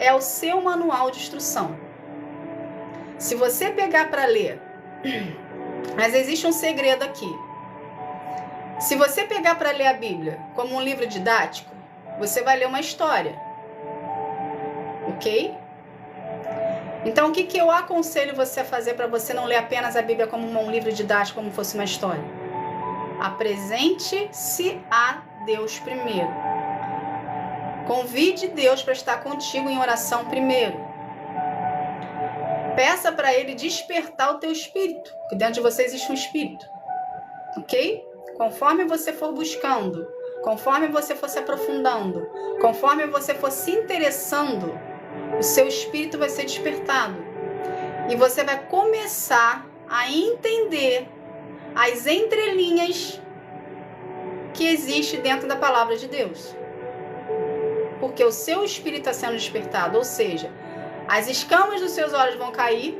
é o seu manual de instrução. Se você pegar para ler, mas existe um segredo aqui. Se você pegar para ler a Bíblia como um livro didático, você vai ler uma história. Ok? Então, o que eu aconselho você a fazer para você não ler apenas a Bíblia como um livro didático, como fosse uma história? Apresente-se a Deus primeiro. Convide Deus para estar contigo em oração primeiro. Peça para Ele despertar o teu espírito, porque dentro de você existe um espírito. Ok? Conforme você for buscando, conforme você for se aprofundando, conforme você for se interessando, o seu espírito vai ser despertado. E você vai começar a entender as entrelinhas que existem dentro da palavra de Deus. Porque o seu espírito está sendo despertado, ou seja, as escamas dos seus olhos vão cair,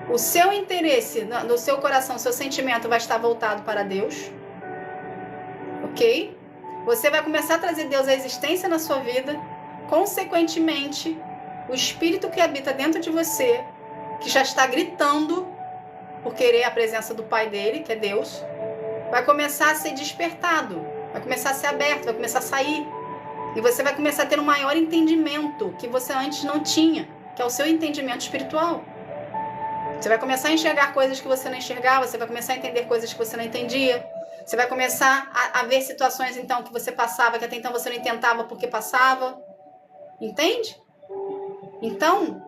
o seu interesse no seu coração, o seu sentimento vai estar voltado para Deus, ok? Você vai começar a trazer Deus à existência na sua vida, consequentemente, o espírito que habita dentro de você, que já está gritando por querer a presença do Pai dele, que é Deus, vai começar a ser despertado, vai começar a ser aberto, vai começar a sair. E você vai começar a ter um maior entendimento que você antes não tinha, que é o seu entendimento espiritual. Você vai começar a enxergar coisas que você não enxergava, você vai começar a entender coisas que você não entendia. Você vai começar a ver situações, então, que você passava, que até então você não intentava porque passava. Entende? Então,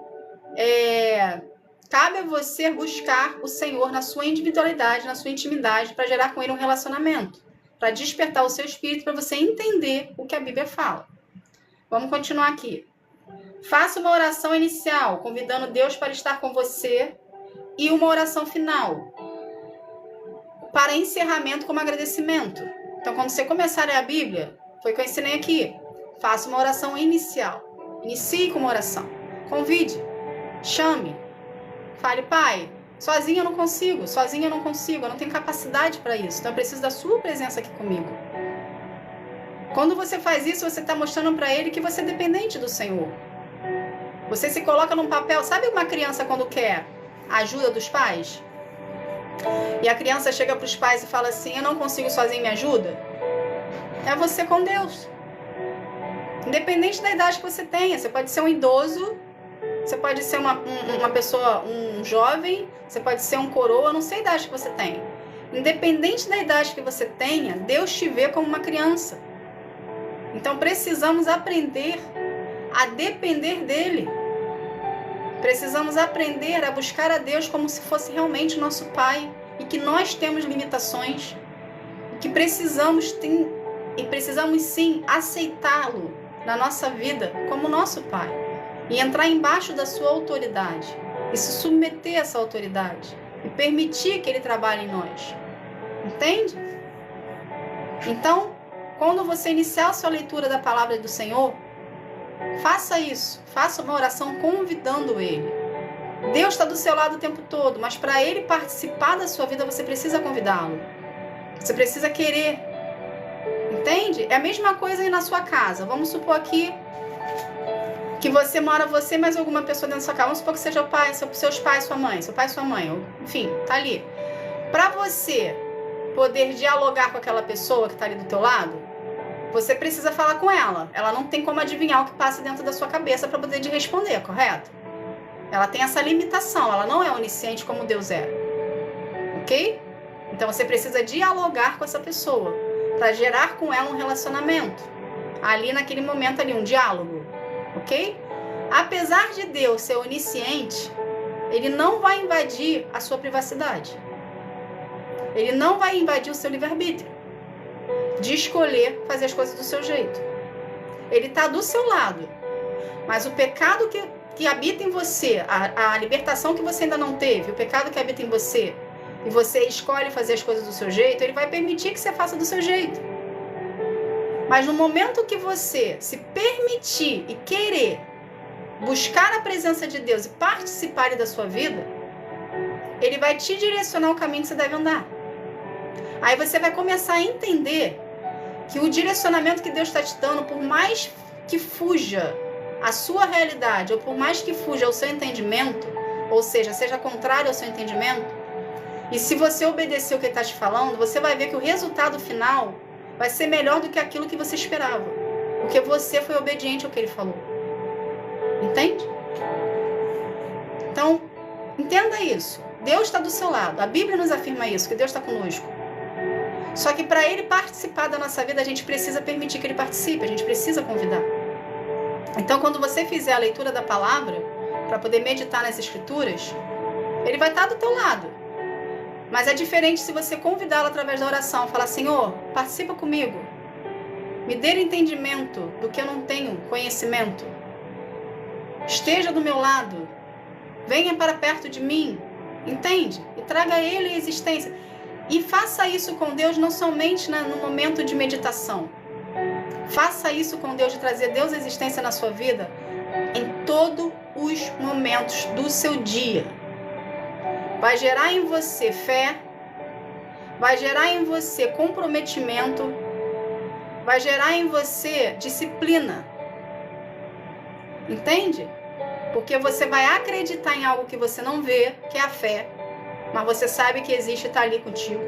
cabe a você buscar o Senhor na sua individualidade, na sua intimidade, para gerar com Ele um relacionamento, para despertar o seu espírito, para você entender o que a Bíblia fala. Vamos continuar aqui. Faça uma oração inicial, convidando Deus para estar com você, e uma oração final, para encerramento como agradecimento. Então, quando você começar a ler a Bíblia, foi o que eu ensinei aqui. Faça uma oração inicial. Inicie com uma oração. Convide. Chame. Fale, Pai, sozinho eu não consigo, eu não tenho capacidade para isso. Então, eu preciso da sua presença aqui comigo. Quando você faz isso, você está mostrando para Ele que você é dependente do Senhor. Você se coloca num papel. Sabe uma criança quando quer a ajuda dos pais? E a criança chega para os pais e fala assim, eu não consigo sozinho, me ajuda? É você com Deus. Independente da idade que você tenha. Você pode ser um idoso, você pode ser uma pessoa, um jovem, você pode ser um coroa, não sei a idade que você tem. Independente da idade que você tenha, Deus te vê como uma criança. Então precisamos aprender a depender dele. Precisamos aprender a buscar a Deus como se fosse realmente nosso Pai, e que nós temos limitações, que precisamos sim aceitá-lo na nossa vida como nosso Pai, e entrar embaixo da sua autoridade, e se submeter a essa autoridade, e permitir que Ele trabalhe em nós. Entende? Então, quando você iniciar a sua leitura da palavra do Senhor, faça isso, faça uma oração convidando Ele. Deus está do seu lado o tempo todo, mas para Ele participar da sua vida, você precisa convidá-lo. Você precisa querer. Entende? É a mesma coisa aí na sua casa. Vamos supor aqui que você mora, você mais alguma pessoa dentro da sua casa. Vamos supor que seja o pai, seus pais, sua mãe, seu pai e sua mãe. Enfim, tá ali. Para você poder dialogar com aquela pessoa que está ali do teu lado, você precisa falar com ela. Ela não tem como adivinhar o que passa dentro da sua cabeça para poder te responder, correto? Ela tem essa limitação, ela não é onisciente como Deus é. Ok? Então você precisa dialogar com essa pessoa para gerar com ela um relacionamento. Ali naquele momento ali, um diálogo. Ok? Apesar de Deus ser onisciente, Ele não vai invadir a sua privacidade. Ele não vai invadir o seu livre-arbítrio de escolher fazer as coisas do seu jeito. Ele está do seu lado. Mas o pecado que habita em você, a libertação que você ainda não teve, o pecado que habita em você, e você escolhe fazer as coisas do seu jeito, Ele vai permitir que você faça do seu jeito. Mas no momento que você se permitir e querer buscar a presença de Deus e participar da sua vida, Ele vai te direcionar o caminho que você deve andar. Aí você vai começar a entender que o direcionamento que Deus está te dando, por mais que fuja a sua realidade, ou por mais que fuja ao seu entendimento, ou seja contrário ao seu entendimento, e se você obedecer o que Ele está te falando, você vai ver que o resultado final vai ser melhor do que aquilo que você esperava, porque você foi obediente ao que Ele falou. Entende? Então, entenda isso. Deus está do seu lado. A Bíblia nos afirma isso, que Deus está conosco. Só que para Ele participar da nossa vida, a gente precisa permitir que Ele participe, a gente precisa convidar. Então, quando você fizer a leitura da palavra, para poder meditar nas Escrituras, Ele vai estar do teu lado. Mas é diferente se você convidá-lo através da oração, falar, Senhor, participa comigo, me dê entendimento do que eu não tenho conhecimento, esteja do meu lado, venha para perto de mim, entende? E traga a Ele a existência. E faça isso com Deus não somente no momento de meditação. Faça isso com Deus, de trazer Deus à existência na sua vida em todos os momentos do seu dia. Vai gerar em você fé, vai gerar em você comprometimento, vai gerar em você disciplina. Entende? Porque você vai acreditar em algo que você não vê, que é a fé, mas você sabe que existe e está ali contigo.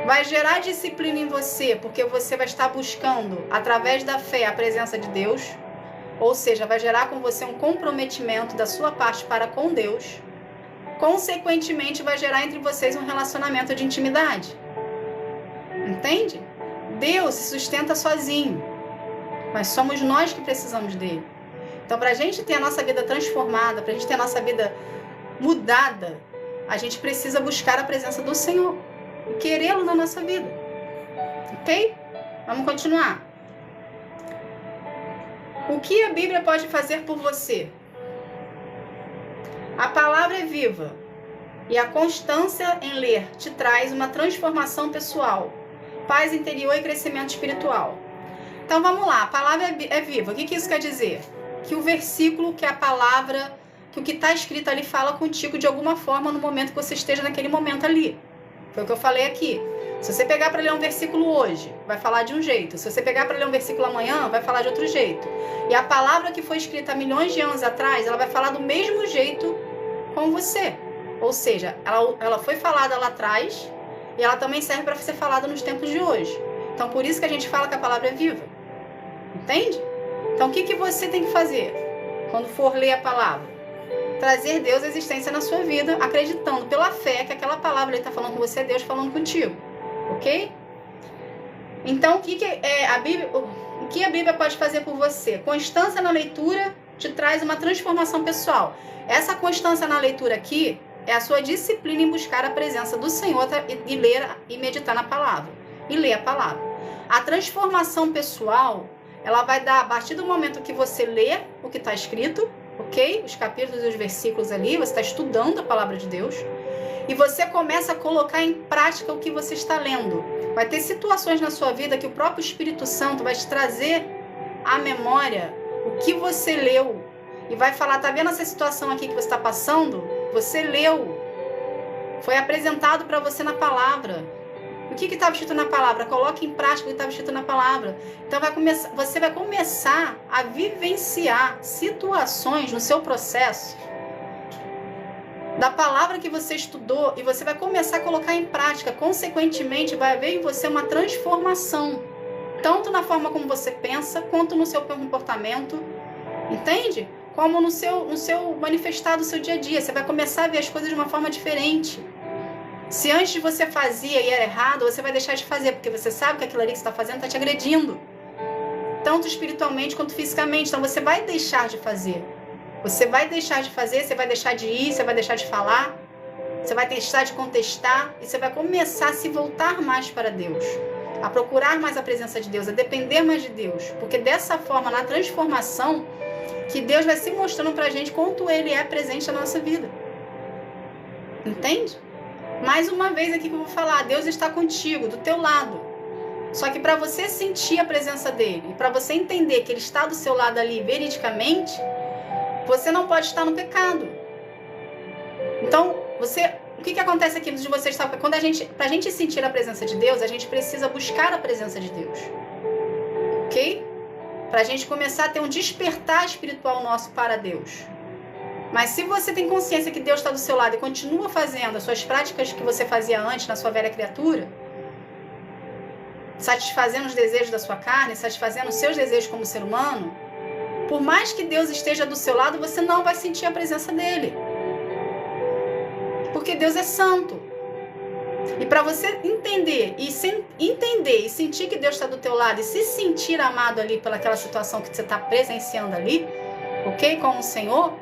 Vai gerar disciplina em você, porque você vai estar buscando, através da fé, a presença de Deus. Ou seja, vai gerar com você um comprometimento da sua parte para com Deus. Consequentemente, vai gerar entre vocês um relacionamento de intimidade. Entende? Deus se sustenta sozinho, mas somos nós que precisamos dele. Então, para a gente ter a nossa vida transformada, para a gente ter a nossa vida mudada, a gente precisa buscar a presença do Senhor e querê-lo na nossa vida. Ok? Vamos continuar. O que a Bíblia pode fazer por você? A palavra é viva e a constância em ler te traz uma transformação pessoal, paz interior e crescimento espiritual. Então vamos lá, a palavra é viva. O que isso quer dizer? Que o versículo, que a palavra, que o que está escrito ali fala contigo de alguma forma no momento que você esteja naquele momento ali. Foi o que eu falei aqui. Se você pegar para ler um versículo hoje, vai falar de um jeito. Se você pegar para ler um versículo amanhã, vai falar de outro jeito. E a palavra que foi escrita há milhões de anos atrás, ela vai falar do mesmo jeito com você. Ou seja, ela foi falada lá atrás e ela também serve para ser falada nos tempos de hoje. Então, por isso que a gente fala que a palavra é viva. Entende? Então, o que você tem que fazer quando for ler a palavra? Trazer Deus à existência na sua vida, acreditando pela fé que aquela palavra ele está falando com você, é Deus falando contigo. Ok? Então, o que a Bíblia pode fazer por você? Constância na leitura te traz uma transformação pessoal. Essa constância na leitura aqui é a sua disciplina em buscar a presença do Senhor e ler e meditar na palavra. E ler a palavra. A transformação pessoal, ela vai dar a partir do momento que você lê o que está escrito, ok? Os capítulos e os versículos ali, você está estudando a palavra de Deus. E você começa a colocar em prática o que você está lendo. Vai ter situações na sua vida que o próprio Espírito Santo vai te trazer à memória o que você leu. E vai falar, tá vendo essa situação aqui que você está passando? Você leu. Foi apresentado para você na palavra. O que estava escrito na palavra? Coloque em prática o que estava escrito na palavra. Então você vai começar a vivenciar situações no seu processo da palavra que você estudou e você vai começar a colocar em prática. Consequentemente, vai haver em você uma transformação, tanto na forma como você pensa, quanto no seu comportamento, entende? Como no seu manifestar do seu dia a dia. Você vai começar a ver as coisas de uma forma diferente. Se antes você fazia e era errado, você vai deixar de fazer, porque você sabe que aquilo ali que você está fazendo está te agredindo, tanto espiritualmente quanto fisicamente. Então você vai deixar de fazer. Você vai deixar de fazer, você vai deixar de ir, você vai deixar de falar, você vai deixar de contestar e você vai começar a se voltar mais para Deus, a procurar mais a presença de Deus, a depender mais de Deus. Porque dessa forma, na transformação, que Deus vai se mostrando para a gente quanto Ele é presente na nossa vida. Entende? Mais uma vez aqui que eu vou falar, Deus está contigo, do teu lado. Só que para você sentir a presença dEle, e para você entender que Ele está do seu lado ali veridicamente, você não pode estar no pecado. Então, o que acontece aqui de você estar? Pra gente sentir a presença de Deus, a gente precisa buscar a presença de Deus. Ok? Para a gente começar a ter um despertar espiritual nosso para Deus. Mas se você tem consciência que Deus está do seu lado e continua fazendo as suas práticas que você fazia antes na sua velha criatura, satisfazendo os desejos da sua carne, satisfazendo os seus desejos como ser humano, por mais que Deus esteja do seu lado, você não vai sentir a presença dele. Porque Deus é santo. E para você entender e sentir que Deus está do teu lado e se sentir amado ali pelaquela situação que você está presenciando ali, ok? Com o Senhor,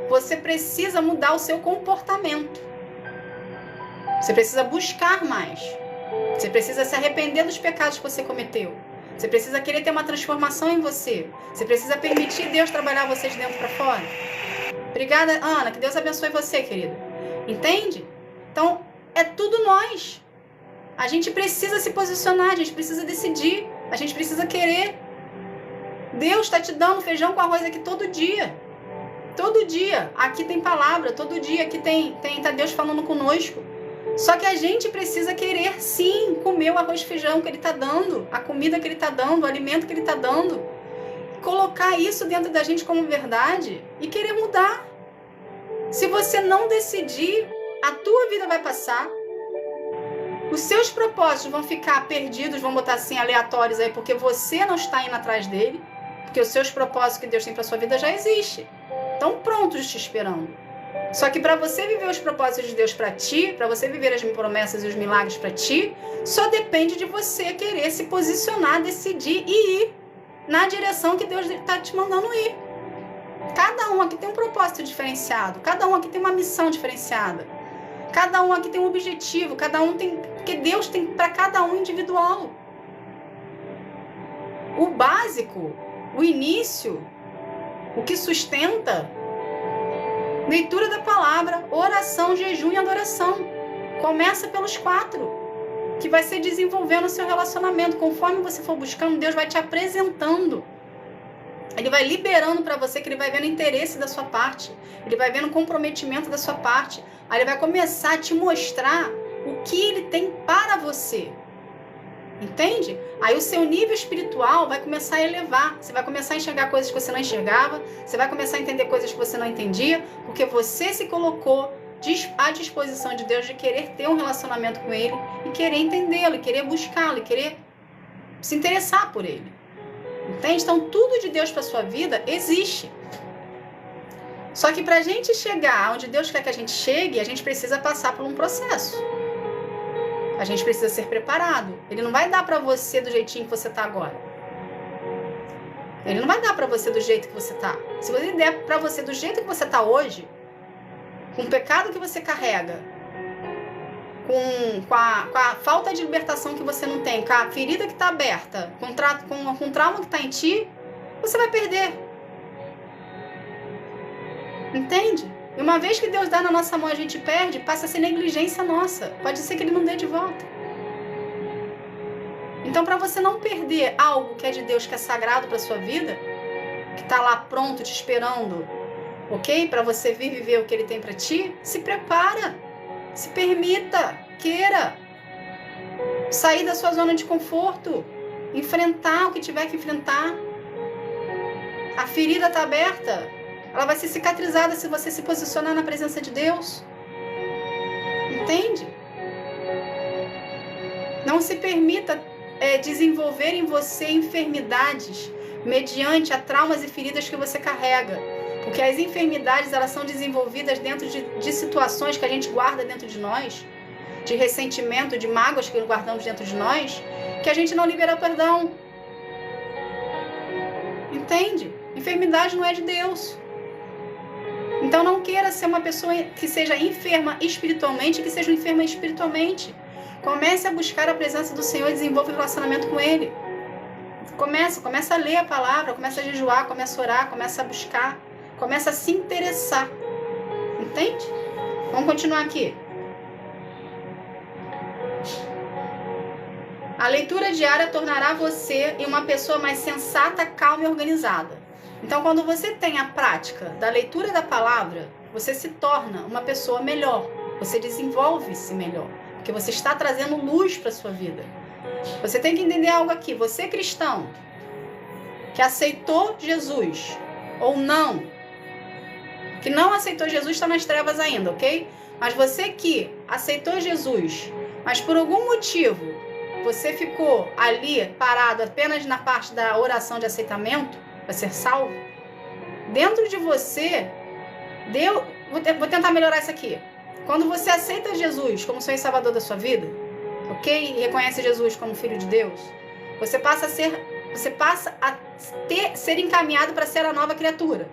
você precisa mudar o seu comportamento. Você precisa buscar mais. Você precisa se arrepender dos pecados que você cometeu. Você precisa querer ter uma transformação em você. Você precisa permitir Deus trabalhar você de dentro para fora. Obrigada, Ana. Que Deus abençoe você, querida. Entende? Então, é tudo nós. A gente precisa se posicionar, a gente precisa decidir, a gente precisa querer. Deus está te dando feijão com arroz aqui todo dia. Todo dia. Aqui tem palavra, todo dia aqui tá Deus falando conosco. Só que a gente precisa querer, sim, comer o arroz e feijão que Ele está dando, a comida que Ele está dando, o alimento que Ele está dando. Colocar isso dentro da gente como verdade e querer mudar. Se você não decidir, a tua vida vai passar, Os seus propósitos vão ficar perdidos, vão botar assim, aleatórios aí, porque você não está indo atrás dele, porque os seus propósitos que Deus tem para sua vida já existem. Estão prontos te esperando. Só que para você viver os propósitos de Deus para ti, para você viver as promessas e os milagres para ti, só depende de você querer se posicionar, decidir e ir na direção que Deus está te mandando ir. Cada um aqui tem um propósito diferenciado, cada um aqui tem uma missão diferenciada, cada um aqui tem um objetivo, cada um tem, porque Deus tem para cada um individual. O básico, o início, o que sustenta, leitura da palavra, oração, jejum e adoração. Começa pelos 4, que vai se desenvolvendo o seu relacionamento. Conforme você for buscando, Deus vai te apresentando. Ele vai liberando para você, que ele vai vendo interesse da sua parte. Ele vai vendo comprometimento da sua parte. Aí ele vai começar a te mostrar o que ele tem para você. Entende? Aí o seu nível espiritual vai começar a elevar. Você vai começar a enxergar coisas que você não enxergava. Você vai começar a entender coisas que você não entendia. Porque você se colocou à disposição de Deus de querer ter um relacionamento com Ele. E querer entendê-lo, e querer buscá-lo, e querer se interessar por Ele. Entende? Então tudo de Deus para sua vida existe. Só que para a gente chegar onde Deus quer que a gente chegue, a gente precisa passar por um processo. A gente precisa ser preparado. Ele não vai dar para você do jeitinho que você está agora. Ele não vai dar para você do jeito que você está. Se ele der para você do jeito que você está hoje, com o pecado que você carrega, com a falta de libertação que você não tem, com a ferida que está aberta, com o trauma que está em ti, você vai perder. Entende? E uma vez que Deus dá na nossa mão, a gente perde, passa a ser negligência nossa. Pode ser que Ele não dê de volta. Então, para você não perder algo que é de Deus, que é sagrado para sua vida, que está lá pronto, te esperando, ok? Para você vir viver o que Ele tem para ti, se prepara, se permita, queira sair da sua zona de conforto, enfrentar o que tiver que enfrentar. A ferida está aberta. Ela vai ser cicatrizada se você se posicionar na presença de Deus. Entende? Não se permita desenvolver em você enfermidades mediante a traumas e feridas que você carrega. Porque as enfermidades, elas são desenvolvidas dentro de situações que a gente guarda dentro de nós, de ressentimento, de mágoas que guardamos dentro de nós, que a gente não libera perdão. Entende? Enfermidade não é de Deus. Então não queira ser uma pessoa que seja enferma espiritualmente, que seja enferma espiritualmente. Comece a buscar a presença do Senhor e desenvolva um relacionamento com Ele. Começa a ler a palavra, começa a jejuar, começa a orar, começa a buscar, começa a se interessar. Entende? Vamos continuar aqui. A leitura diária tornará você uma pessoa mais sensata, calma e organizada. Então, quando você tem a prática da leitura da palavra, você se torna uma pessoa melhor. Você desenvolve-se melhor. Porque você está trazendo luz para a sua vida. Você tem que entender algo aqui. Você cristão, que aceitou Jesus, ou não, que não aceitou Jesus, está nas trevas ainda, ok? Mas você que aceitou Jesus, mas por algum motivo, você ficou ali parado apenas na parte da oração de aceitamento, para ser salvo, dentro de você, vou tentar melhorar isso aqui. Quando você aceita Jesus como Senhor e Salvador da sua vida, ok? E reconhece Jesus como Filho de Deus, você passa a ser encaminhado para ser a nova criatura.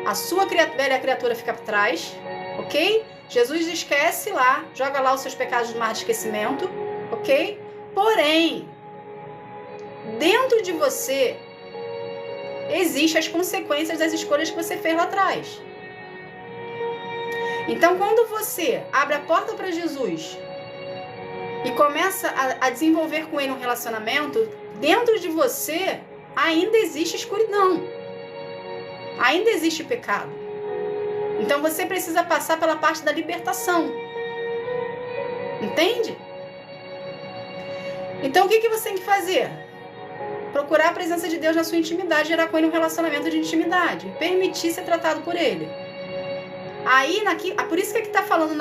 A sua velha criatura fica para trás, ok? Jesus esquece lá, joga lá os seus pecados no mar de esquecimento, ok? Porém, dentro de você, existem as consequências das escolhas que você fez lá atrás. Então, quando você abre a porta para Jesus e começa a desenvolver com Ele um relacionamento, dentro de você ainda existe escuridão. Ainda existe pecado. Então, você precisa passar pela parte da libertação. Entende? Então, o que você tem que fazer? Procurar a presença de Deus na sua intimidade, gerar com Ele um relacionamento de intimidade, permitir ser tratado por Ele. Aí, por isso que aqui está falando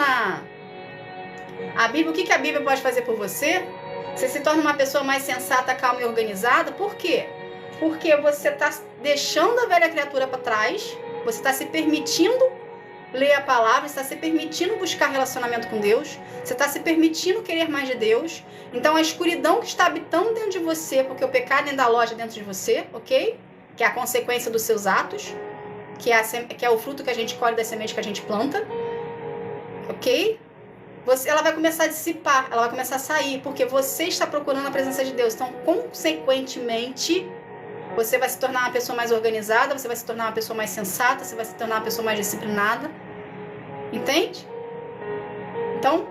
A Bíblia, o que a Bíblia pode fazer por você? Você se torna uma pessoa mais sensata, calma e organizada. Por quê? Porque você está deixando a velha criatura para trás, você está se permitindo ler a palavra, você está se permitindo buscar relacionamento com Deus, você está se permitindo querer mais de Deus. Então a escuridão que está habitando dentro de você, porque o pecado ainda aloja dentro de você, ok? Que é a consequência dos seus atos, que é o fruto que a gente colhe das sementes que a gente planta, ok? Ela vai começar a dissipar, ela vai começar a sair, porque você está procurando a presença de Deus. Então, consequentemente, você vai se tornar uma pessoa mais organizada, você vai se tornar uma pessoa mais sensata, você vai se tornar uma pessoa mais disciplinada. Entende? Então,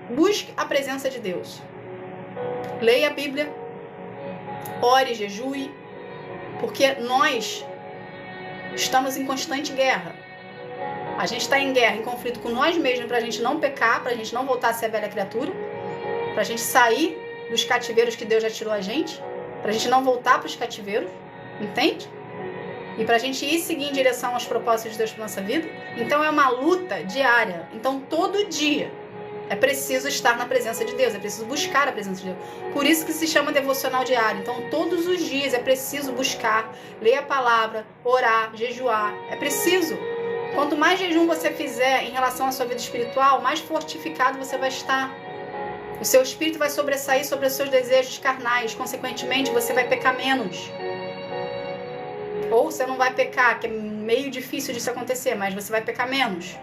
busque a presença de Deus. Leia a Bíblia, ore, jejue, porque nós estamos em constante guerra. A gente está em guerra, em conflito com nós mesmos, para a gente não pecar, para a gente não voltar a ser a velha criatura, para a gente sair dos cativeiros que Deus já tirou a gente, para a gente não voltar para os cativeiros, entende? E para a gente ir seguir em direção aos propósitos de Deus para nossa vida. Então é uma luta diária. Então todo dia é preciso estar na presença de Deus, é preciso buscar a presença de Deus. Por isso que se chama devocional diário. Então todos os dias é preciso buscar, ler a palavra, orar, jejuar. É preciso. Quanto mais jejum você fizer em relação à sua vida espiritual, mais fortificado você vai estar. O seu espírito vai sobressair sobre os seus desejos carnais. Consequentemente, você vai pecar menos. Ou você não vai pecar, que é meio difícil disso acontecer, mas você vai pecar menos.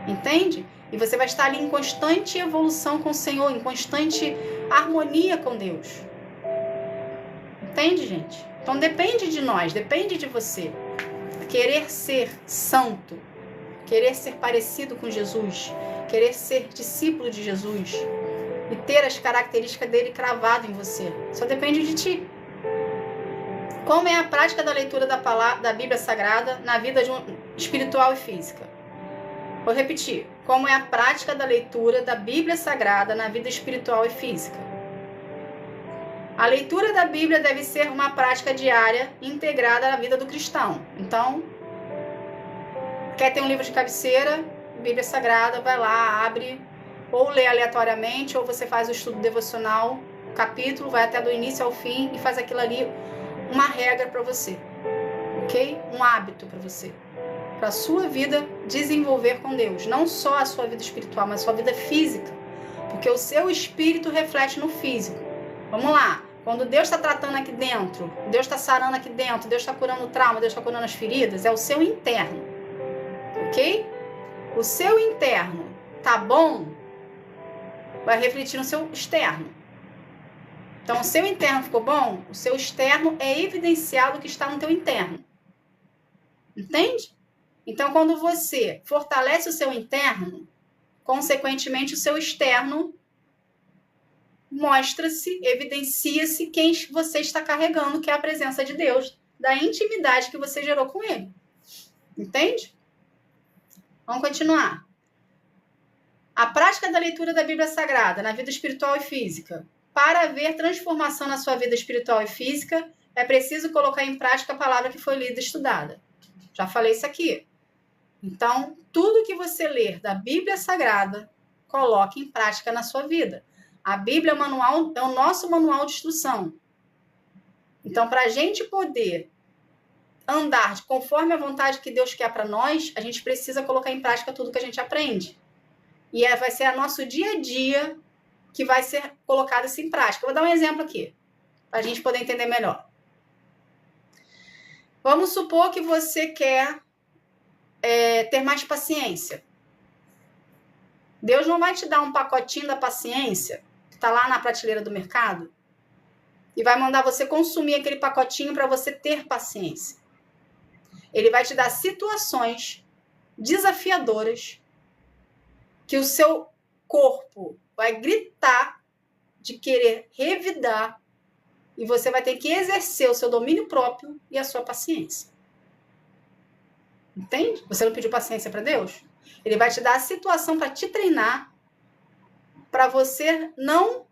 Entende? E você vai estar ali em constante evolução com o Senhor, em constante harmonia com Deus. Entende, gente? Então depende de nós, depende de você. Querer ser santo, querer ser parecido com Jesus, querer ser discípulo de Jesus e ter as características dele cravado em você. Só depende de ti. Como é a prática da leitura da Bíblia Sagrada na vida espiritual e física? Vou repetir. Como é a prática da leitura da Bíblia Sagrada na vida espiritual e física? A leitura da Bíblia deve ser uma prática diária integrada à vida do cristão. Então, quer ter um livro de cabeceira, Bíblia Sagrada, vai lá, abre, ou lê aleatoriamente, ou você faz o estudo devocional, capítulo, vai até do início ao fim e faz aquilo ali uma regra para você, ok? Um hábito para você, para a sua vida desenvolver com Deus. Não só a sua vida espiritual, mas a sua vida física, porque o seu espírito reflete no físico. Vamos lá, quando Deus está tratando aqui dentro, Deus está sarando aqui dentro, Deus está curando o trauma, Deus está curando as feridas, é o seu interno, ok? O seu interno tá bom, vai refletir no seu externo. Então, o seu interno ficou bom, o seu externo é evidenciado que está no teu interno. Entende? Então, quando você fortalece o seu interno, consequentemente, o seu externo mostra-se, evidencia-se quem você está carregando, que é a presença de Deus, da intimidade que você gerou com Ele. Entende? Vamos continuar. A prática da leitura da Bíblia Sagrada na vida espiritual e física. Para haver transformação na sua vida espiritual e física, é preciso colocar em prática a palavra que foi lida e estudada. Já falei isso aqui. Então, tudo que você ler da Bíblia Sagrada, coloque em prática na sua vida. A Bíblia é o nosso manual de instrução. Então, para a gente poder andar conforme a vontade que Deus quer para nós, a gente precisa colocar em prática tudo que a gente aprende. E vai ser o nosso dia a dia que vai ser colocado isso em prática. Eu vou dar um exemplo aqui, para a gente poder entender melhor. Vamos supor que você quer ter mais paciência. Deus não vai te dar um pacotinho da paciência, que está lá na prateleira do mercado, e vai mandar você consumir aquele pacotinho para você ter paciência. Ele vai te dar situações desafiadoras que o seu corpo vai gritar de querer revidar e você vai ter que exercer o seu domínio próprio e a sua paciência. Entende? Você não pediu paciência para Deus? Ele vai te dar a situação para te treinar, para você não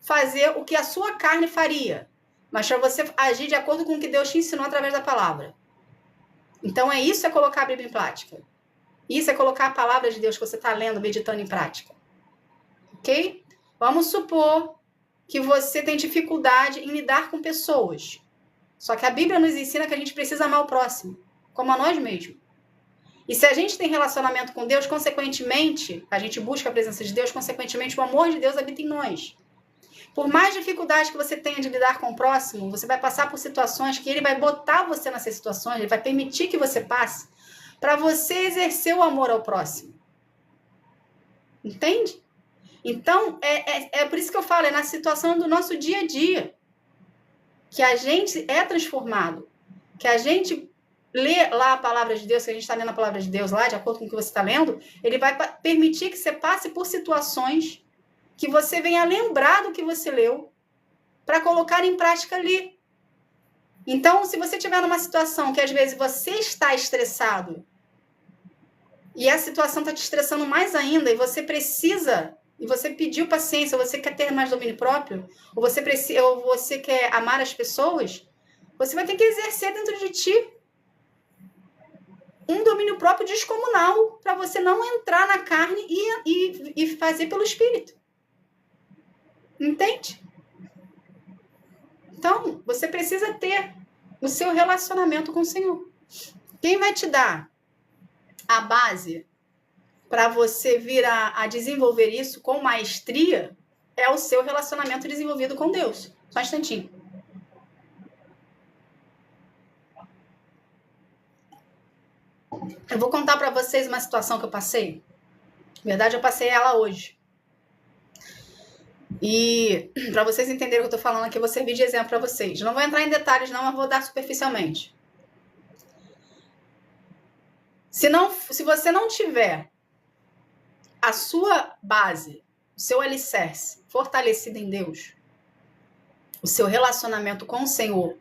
fazer o que a sua carne faria, mas para você agir de acordo com o que Deus te ensinou através da palavra. Então isso é colocar a Bíblia em prática. Isso é colocar a palavra de Deus que você está lendo, meditando em prática. ok? Vamos supor que você tem dificuldade em lidar com pessoas. Só que a Bíblia nos ensina que a gente precisa amar o próximo, como a nós mesmos. E se a gente tem relacionamento com Deus, consequentemente, a gente busca a presença de Deus, consequentemente, o amor de Deus habita em nós. Por mais dificuldade que você tenha de lidar com o próximo, você vai passar por situações que ele vai botar você nessas situações, ele vai permitir que você passe, para você exercer o amor ao próximo. Entende? Então, é por isso que eu falo, é na situação do nosso dia a dia que a gente é transformado, que a gente lê lá a palavra de Deus, que a gente está lendo a palavra de Deus lá, de acordo com o que você está lendo, ele vai permitir que você passe por situações que você venha lembrar do que você leu para colocar em prática ali. Então, se você estiver numa situação que às vezes você está estressado e a situação está te estressando mais ainda e você precisa, e você pediu paciência, ou você quer ter mais domínio próprio, ou você quer amar as pessoas, você vai ter que exercer dentro de ti um domínio próprio descomunal para você não entrar na carne e fazer pelo Espírito. Entende? Então, você precisa ter o seu relacionamento com o Senhor. Quem vai te dar a base para você vir a desenvolver isso com maestria é o seu relacionamento desenvolvido com Deus. Só um instantinho. Eu vou contar para vocês uma situação que eu passei. Na verdade, eu passei ela hoje. E para vocês entenderem o que eu tô falando aqui, eu vou servir de exemplo para vocês. Não vou entrar em detalhes não, mas vou dar superficialmente. Se você não tiver a sua base, o seu alicerce fortalecido em Deus, o seu relacionamento com o Senhor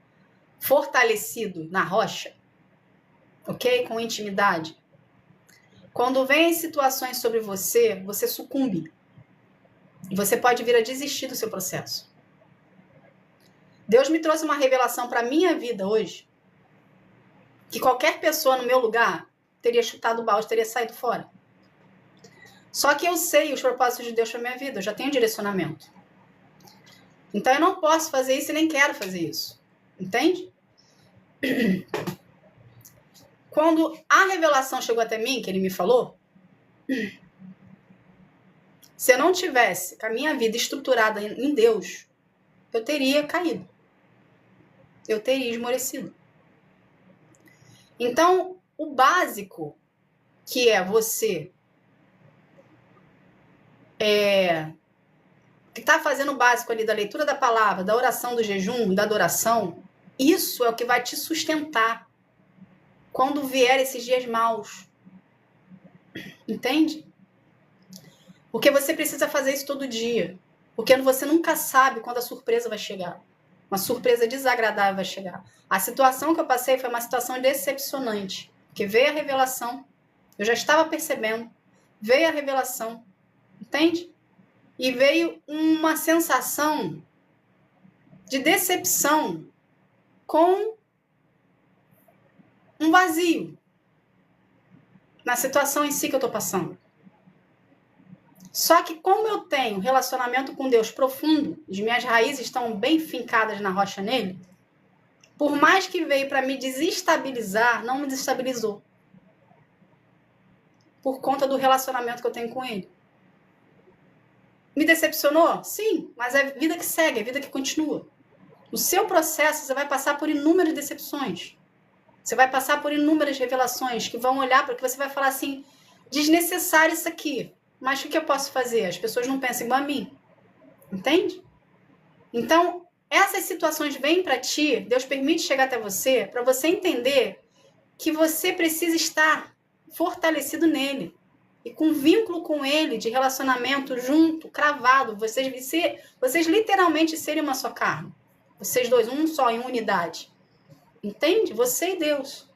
fortalecido na rocha, ok? Com intimidade. Quando vem situações sobre você, você sucumbe. E você pode vir a desistir do seu processo. Deus me trouxe uma revelação para a minha vida hoje, que qualquer pessoa no meu lugar teria chutado o balde, teria saído fora. Só que eu sei os propósitos de Deus para minha vida, eu já tenho direcionamento. Então eu não posso fazer isso e nem quero fazer isso. Entende? Quando a revelação chegou até mim, que ele me falou, se eu não tivesse com a minha vida estruturada em Deus, eu teria caído. Eu teria esmorecido. Então, o básico, que é você que está fazendo o básico ali da leitura da palavra, da oração, do jejum, da adoração, isso é o que vai te sustentar quando vier esses dias maus. Entende? Porque você precisa fazer isso todo dia. Porque você nunca sabe quando a surpresa vai chegar. Uma surpresa desagradável vai chegar. A situação que eu passei foi uma situação decepcionante. Porque veio a revelação, eu já estava percebendo, veio a revelação, entende? E veio uma sensação de decepção com um vazio na situação em si que eu estou passando. Só que como eu tenho relacionamento com Deus profundo, as minhas raízes estão bem fincadas na rocha nele, por mais que veio para me desestabilizar, não me desestabilizou. Por conta do relacionamento que eu tenho com ele. Me decepcionou? Sim, mas é a vida que segue, é a vida que continua. No seu processo, você vai passar por inúmeras decepções. Você vai passar por inúmeras revelações que vão olhar para que você vai falar assim, desnecessário isso aqui. Mas o que eu posso fazer? As pessoas não pensam igual a mim. Entende? Então, essas situações vêm para ti, Deus permite chegar até você, para você entender que você precisa estar fortalecido nele. E com vínculo com ele, de relacionamento junto, cravado. Vocês literalmente serem uma só carne. Vocês dois, um só, em unidade. Entende? Você e Deus.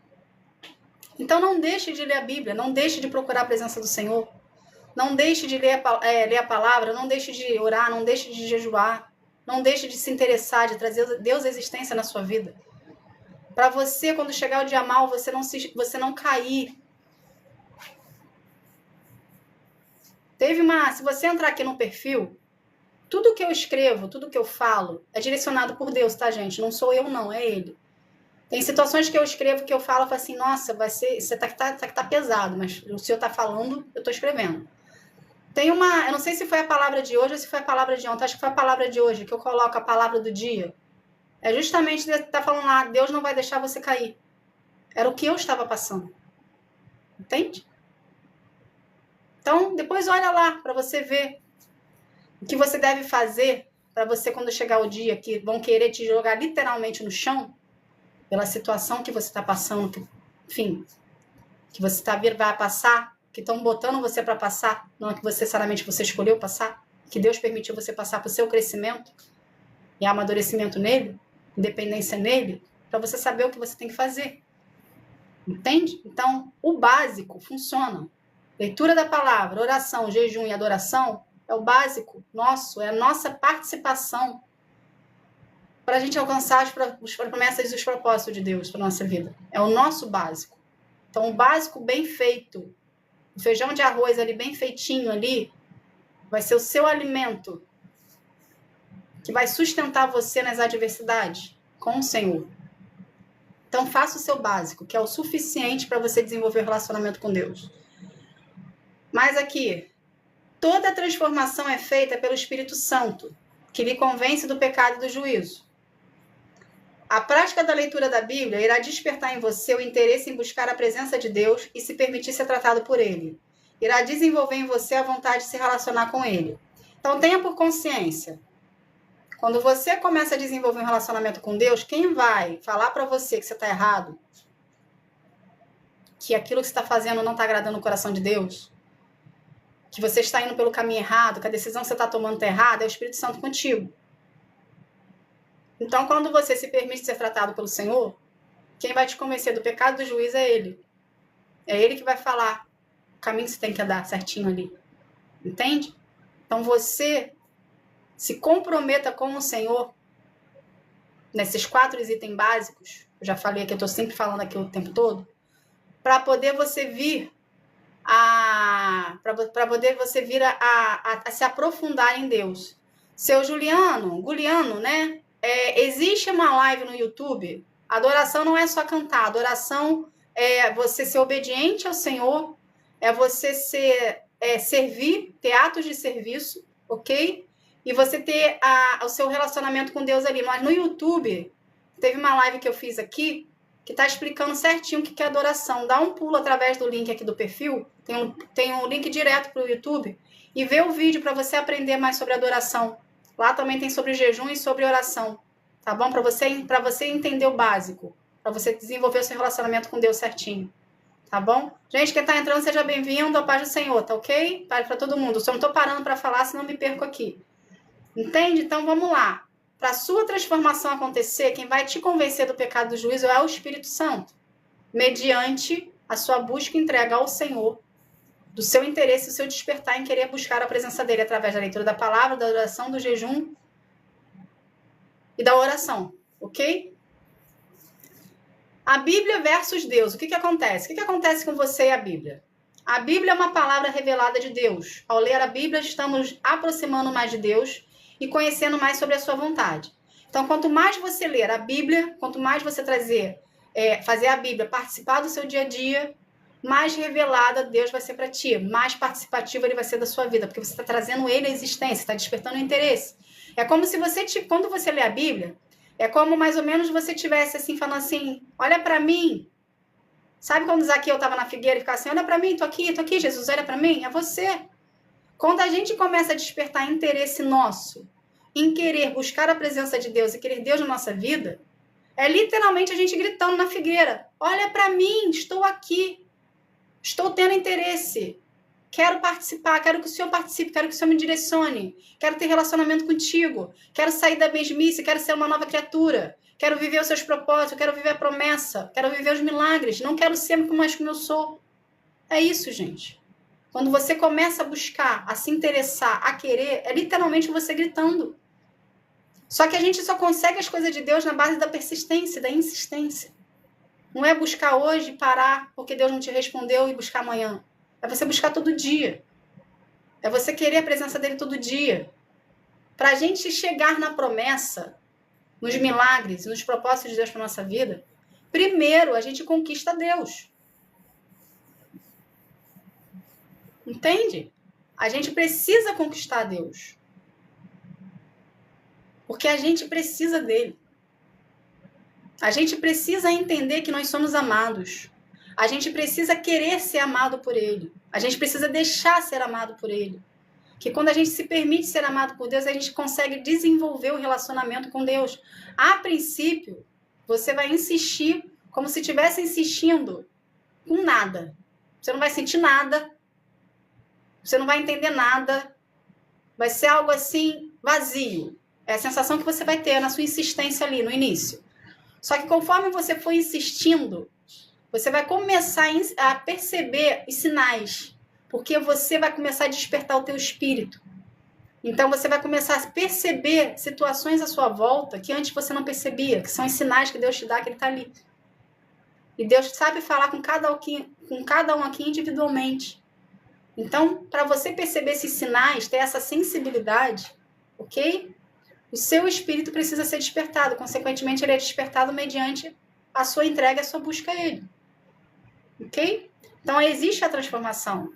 Então não deixe de ler a Bíblia, não deixe de procurar a presença do Senhor. Não deixe de ler a palavra, não deixe de orar, não deixe de jejuar, não deixe de se interessar, de trazer Deus à existência na sua vida. Para você, quando chegar o dia mal, você não cair. Se você entrar aqui no perfil, tudo que eu escrevo, tudo que eu falo é direcionado por Deus, tá, gente? Não sou eu, não, é Ele. Tem situações que eu escrevo que eu falo assim, nossa, você tá pesado, mas o senhor tá falando, eu tô escrevendo. Eu não sei se foi a palavra de hoje ou se foi a palavra de ontem, acho que foi a palavra de hoje, que eu coloco a palavra do dia. É justamente tá falando lá, Deus não vai deixar você cair. Era o que eu estava passando. Entende? Então, depois olha lá para você ver o que você deve fazer para você, quando chegar o dia que vão querer te jogar literalmente no chão, pela situação que você está passando, enfim, que você vai passar, que estão botando você para passar, não é que necessariamente você escolheu passar, que Deus permitiu você passar para o seu crescimento e amadurecimento nele, independência nele, para você saber o que você tem que fazer. Entende? Então, o básico funciona. Leitura da palavra, oração, jejum e adoração é o básico nosso, é a nossa participação para a gente alcançar as promessas e os propósitos de Deus para nossa vida. É o nosso básico. Então, o básico bem feito, o feijão de arroz ali bem feitinho ali, vai ser o seu alimento que vai sustentar você nas adversidades com o Senhor. Então, faça o seu básico, que é o suficiente para você desenvolver o relacionamento com Deus. Mas aqui, toda transformação é feita pelo Espírito Santo, que lhe convence do pecado e do juízo. A prática da leitura da Bíblia irá despertar em você o interesse em buscar a presença de Deus e se permitir ser tratado por Ele. Irá desenvolver em você a vontade de se relacionar com Ele. Então, tenha por consciência. Quando você começa a desenvolver um relacionamento com Deus, quem vai falar para você que você está errado, que aquilo que você está fazendo não está agradando o coração de Deus, que você está indo pelo caminho errado, que a decisão que você está tomando está errada, é o Espírito Santo contigo. Então, quando você se permite ser tratado pelo Senhor, quem vai te convencer do pecado e do juízo é Ele. É Ele que vai falar o caminho que você tem que andar certinho ali. Entende? Então, você se comprometa com o Senhor nesses 4 itens básicos. Eu já falei que eu estou sempre falando aqui o tempo todo. Para poder você vir a se aprofundar em Deus. Seu Guliano, né? Existe uma live no YouTube. Adoração não é só cantar. Adoração é você ser obediente ao Senhor, é você servir, ter atos de serviço, ok? E você ter o seu relacionamento com Deus ali. Mas no YouTube, teve uma live que eu fiz aqui, que está explicando certinho o que é adoração. Dá um pulo através do link aqui do perfil, tem um link direto para o YouTube, e vê o vídeo para você aprender mais sobre adoração. Lá também tem sobre jejum e sobre oração, tá bom? Para você entender o básico, para você desenvolver o seu relacionamento com Deus certinho, tá bom? Gente, quem está entrando, seja bem-vindo, a paz do Senhor, tá ok? Para todo mundo. Eu só não estou parando para falar, senão me perco aqui. Entende? Então, vamos lá. Para a sua transformação acontecer, quem vai te convencer do pecado do juízo é o Espírito Santo, mediante a sua busca e entrega ao Senhor, do seu interesse, do seu despertar em querer buscar a presença dele através da leitura da palavra, da oração, do jejum e da oração, ok? A Bíblia versus Deus. O que acontece? O que acontece com você e a Bíblia? A Bíblia é uma palavra revelada de Deus. Ao ler a Bíblia, estamos aproximando mais de Deus e conhecendo mais sobre a sua vontade. Então, quanto mais você ler a Bíblia, quanto mais você fazer a Bíblia participar do seu dia a dia, mais revelada Deus vai ser para ti, mais participativo ele vai ser da sua vida, porque você está trazendo ele à existência, está despertando o interesse. É como se quando você lê a Bíblia, é como mais ou menos você tivesse assim, falando assim, olha para mim. Sabe quando Zaqueu estava na figueira e ficava assim, olha para mim, tô aqui, Jesus, olha para mim, é você. Quando a gente começa a despertar interesse nosso em querer buscar a presença de Deus e querer Deus na nossa vida, é literalmente a gente gritando na figueira, olha para mim, estou aqui, estou tendo interesse, quero participar, quero que o Senhor participe, quero que o Senhor me direcione, quero ter relacionamento contigo, quero sair da mesmice, quero ser uma nova criatura, quero viver os seus propósitos, quero viver a promessa, quero viver os milagres, não quero ser mais como eu sou. É isso, gente. Quando você começa a buscar, a se interessar, a querer, é literalmente você gritando. Só que a gente só consegue as coisas de Deus na base da persistência, da insistência. Não é buscar hoje, parar, porque Deus não te respondeu e buscar amanhã. É você buscar todo dia. É você querer a presença dele todo dia. Para a gente chegar na promessa, nos milagres, nos propósitos de Deus para nossa vida, primeiro a gente conquista Deus. Entende? A gente precisa conquistar Deus. Porque a gente precisa dele. A gente precisa entender que nós somos amados. A gente precisa querer ser amado por ele. A gente precisa deixar ser amado por ele. Que quando a gente se permite ser amado por Deus, a gente consegue desenvolver o relacionamento com Deus. A princípio, você vai insistir como se estivesse insistindo com nada. Você não vai sentir nada. Você não vai entender nada. Vai ser algo assim, vazio. É a sensação que você vai ter na sua insistência ali no início. Só que conforme você for insistindo, você vai começar a perceber os sinais. Porque você vai começar a despertar o teu espírito. Então você vai começar a perceber situações à sua volta que antes você não percebia, que são os sinais que Deus te dá, que ele está ali. E Deus sabe falar com cada um aqui individualmente. Então, para você perceber esses sinais, ter essa sensibilidade, ok? O seu espírito precisa ser despertado. Consequentemente, ele é despertado mediante a sua entrega, a sua busca a ele. Ok? Então, existe a transformação.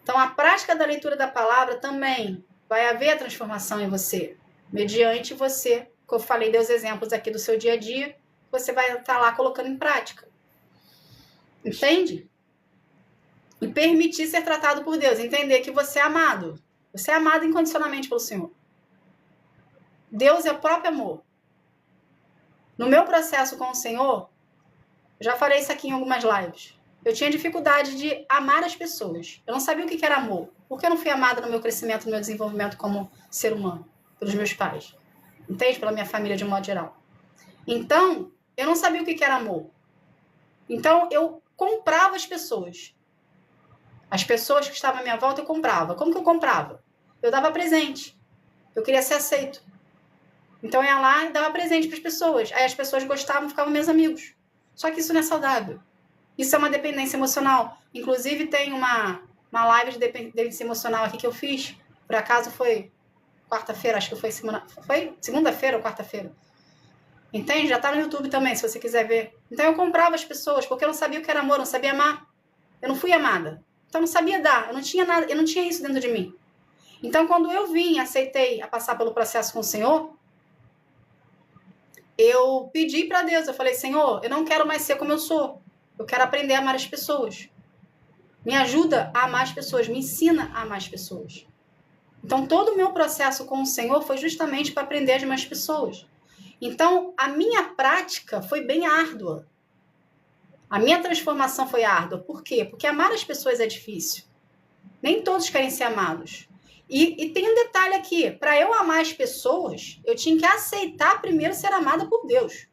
Então, a prática da leitura da palavra também vai haver a transformação em você. Mediante você, como eu falei, dei os exemplos aqui do seu dia a dia, você vai estar lá colocando em prática. Entende? E permitir ser tratado por Deus. Entender que você é amado. Você é amado incondicionalmente pelo Senhor. Deus é o próprio amor. No meu processo com o Senhor, já falei isso aqui em algumas lives. Eu tinha dificuldade de amar as pessoas. Eu não sabia o que era amor. Porque eu não fui amada no meu crescimento, no meu desenvolvimento como ser humano, pelos meus pais. Entende? Pela minha família de um modo geral. Então, eu não sabia o que era amor. Então, eu comprava as pessoas. As pessoas que estavam à minha volta, eu comprava. Como que eu comprava? Eu dava presente. Eu queria ser aceito. Então, eu ia lá e dava presente para as pessoas. Aí as pessoas gostavam, ficavam meus amigos. Só que isso não é saudável. Isso é uma dependência emocional. Inclusive, tem uma live de dependência emocional aqui que eu fiz. Por acaso foi quarta-feira, acho que foi segunda-feira ou quarta-feira. Entende? Já tá no YouTube também, se você quiser ver. Então, eu comprava as pessoas, porque eu não sabia o que era amor, eu não sabia amar. Eu não fui amada. Então, eu não sabia dar. Eu não tinha nada, eu não tinha isso dentro de mim. Então, quando eu vim, aceitei a passar pelo processo com o Senhor, eu pedi para Deus, eu falei, Senhor, eu não quero mais ser como eu sou. Eu quero aprender a amar as pessoas. Me ajuda a amar as pessoas, me ensina a amar as pessoas. Então, todo o meu processo com o Senhor foi justamente para aprender a amar as pessoas. Então, a minha prática foi bem árdua. A minha transformação foi árdua. Por quê? Porque amar as pessoas é difícil. Nem todos querem ser amados. E tem um detalhe aqui. Para eu amar as pessoas, eu tinha que aceitar primeiro ser amada por Deus.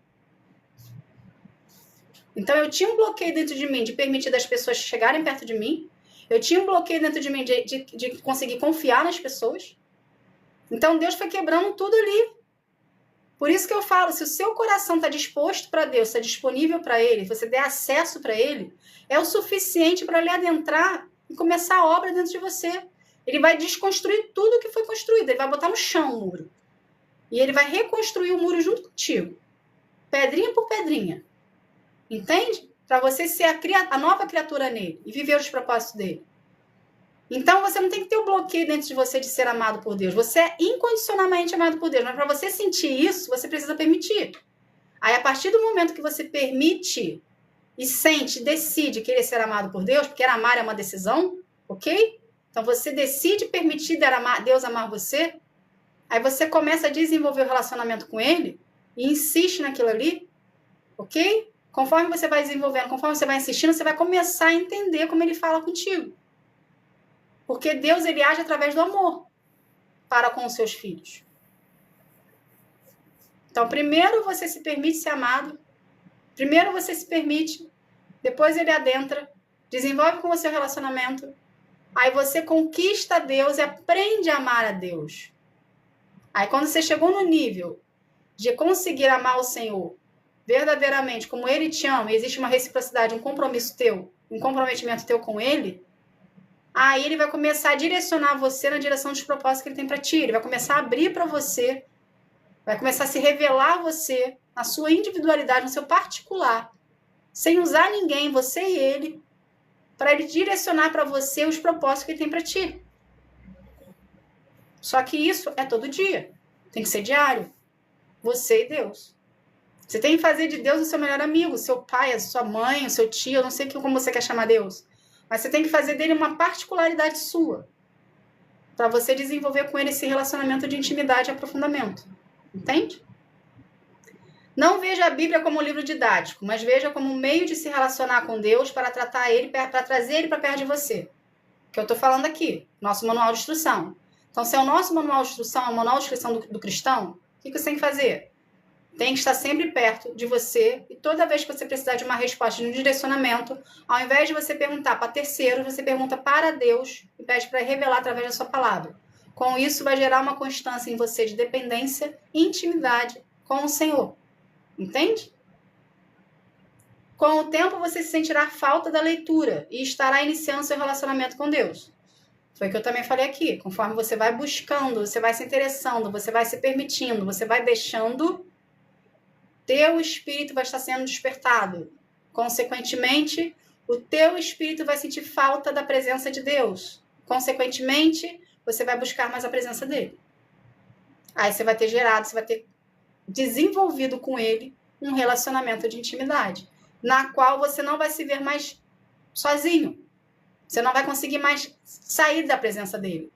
Então, eu tinha um bloqueio dentro de mim de permitir das pessoas chegarem perto de mim. Eu tinha um bloqueio dentro de mim de conseguir confiar nas pessoas. Então, Deus foi quebrando tudo ali. Por isso que eu falo, se o seu coração está disposto para Deus, está disponível para Ele, você der acesso para Ele, é o suficiente para ele adentrar e começar a obra dentro de você. Ele vai desconstruir tudo que foi construído. Ele vai botar no chão o muro. E ele vai reconstruir o muro junto contigo. Pedrinha por pedrinha. Entende? Para você ser a nova criatura nele e viver os propósitos dele. Então, você não tem que ter o bloqueio dentro de você de ser amado por Deus. Você é incondicionalmente amado por Deus. Mas para você sentir isso, você precisa permitir. Aí, a partir do momento que você permite e sente, decide querer ser amado por Deus, porque amar é uma decisão, ok? Então, você decide permitir Deus amar você. Aí, você começa a desenvolver o relacionamento com Ele e insiste naquilo ali, ok? Conforme você vai desenvolvendo, conforme você vai insistindo, você vai começar a entender como Ele fala contigo. Porque Deus, ele age através do amor para com os seus filhos. Então, primeiro você se permite ser amado. Primeiro você se permite. Depois ele adentra. Desenvolve com você o relacionamento. Aí você conquista Deus e aprende a amar a Deus. Aí quando você chegou no nível de conseguir amar o Senhor verdadeiramente, como Ele te ama, e existe uma reciprocidade, um compromisso teu, um comprometimento teu com Ele, Aí ele vai começar a direcionar você na direção dos propósitos que ele tem para ti. Ele vai começar a abrir para você, vai começar a se revelar a você, na sua individualidade, no seu particular, sem usar ninguém, você e ele, para ele direcionar para você os propósitos que ele tem para ti. Só que isso é todo dia. Tem que ser diário. Você e Deus. Você tem que fazer de Deus o seu melhor amigo, seu pai, a sua mãe, o seu tio, eu não sei como você quer chamar Deus. Mas você tem que fazer dele uma particularidade sua. Para você desenvolver com ele esse relacionamento de intimidade e aprofundamento. Entende? Não veja a Bíblia como um livro didático, mas veja como um meio de se relacionar com Deus para tratar ele, para trazer ele para perto de você. Que eu estou falando aqui, nosso manual de instrução. Então, se é o nosso manual de instrução, é o manual de instrução do cristão, o que você tem que fazer? Tem que estar sempre perto de você e toda vez que você precisar de uma resposta, de um direcionamento, ao invés de você perguntar para terceiros, você pergunta para Deus e pede para revelar através da sua palavra. Com isso, vai gerar uma constância em você de dependência e intimidade com o Senhor. Entende? Com o tempo, você se sentirá falta da leitura e estará iniciando seu relacionamento com Deus. Foi o que eu também falei aqui. Conforme você vai buscando, você vai se interessando, você vai se permitindo, você vai deixando, teu espírito vai estar sendo despertado. Consequentemente, o teu espírito vai sentir falta da presença de Deus. Consequentemente, você vai buscar mais a presença dele. Aí você vai ter gerado, você vai ter desenvolvido com ele um relacionamento de intimidade, na qual você não vai se ver mais sozinho. Você não vai conseguir mais sair da presença dele.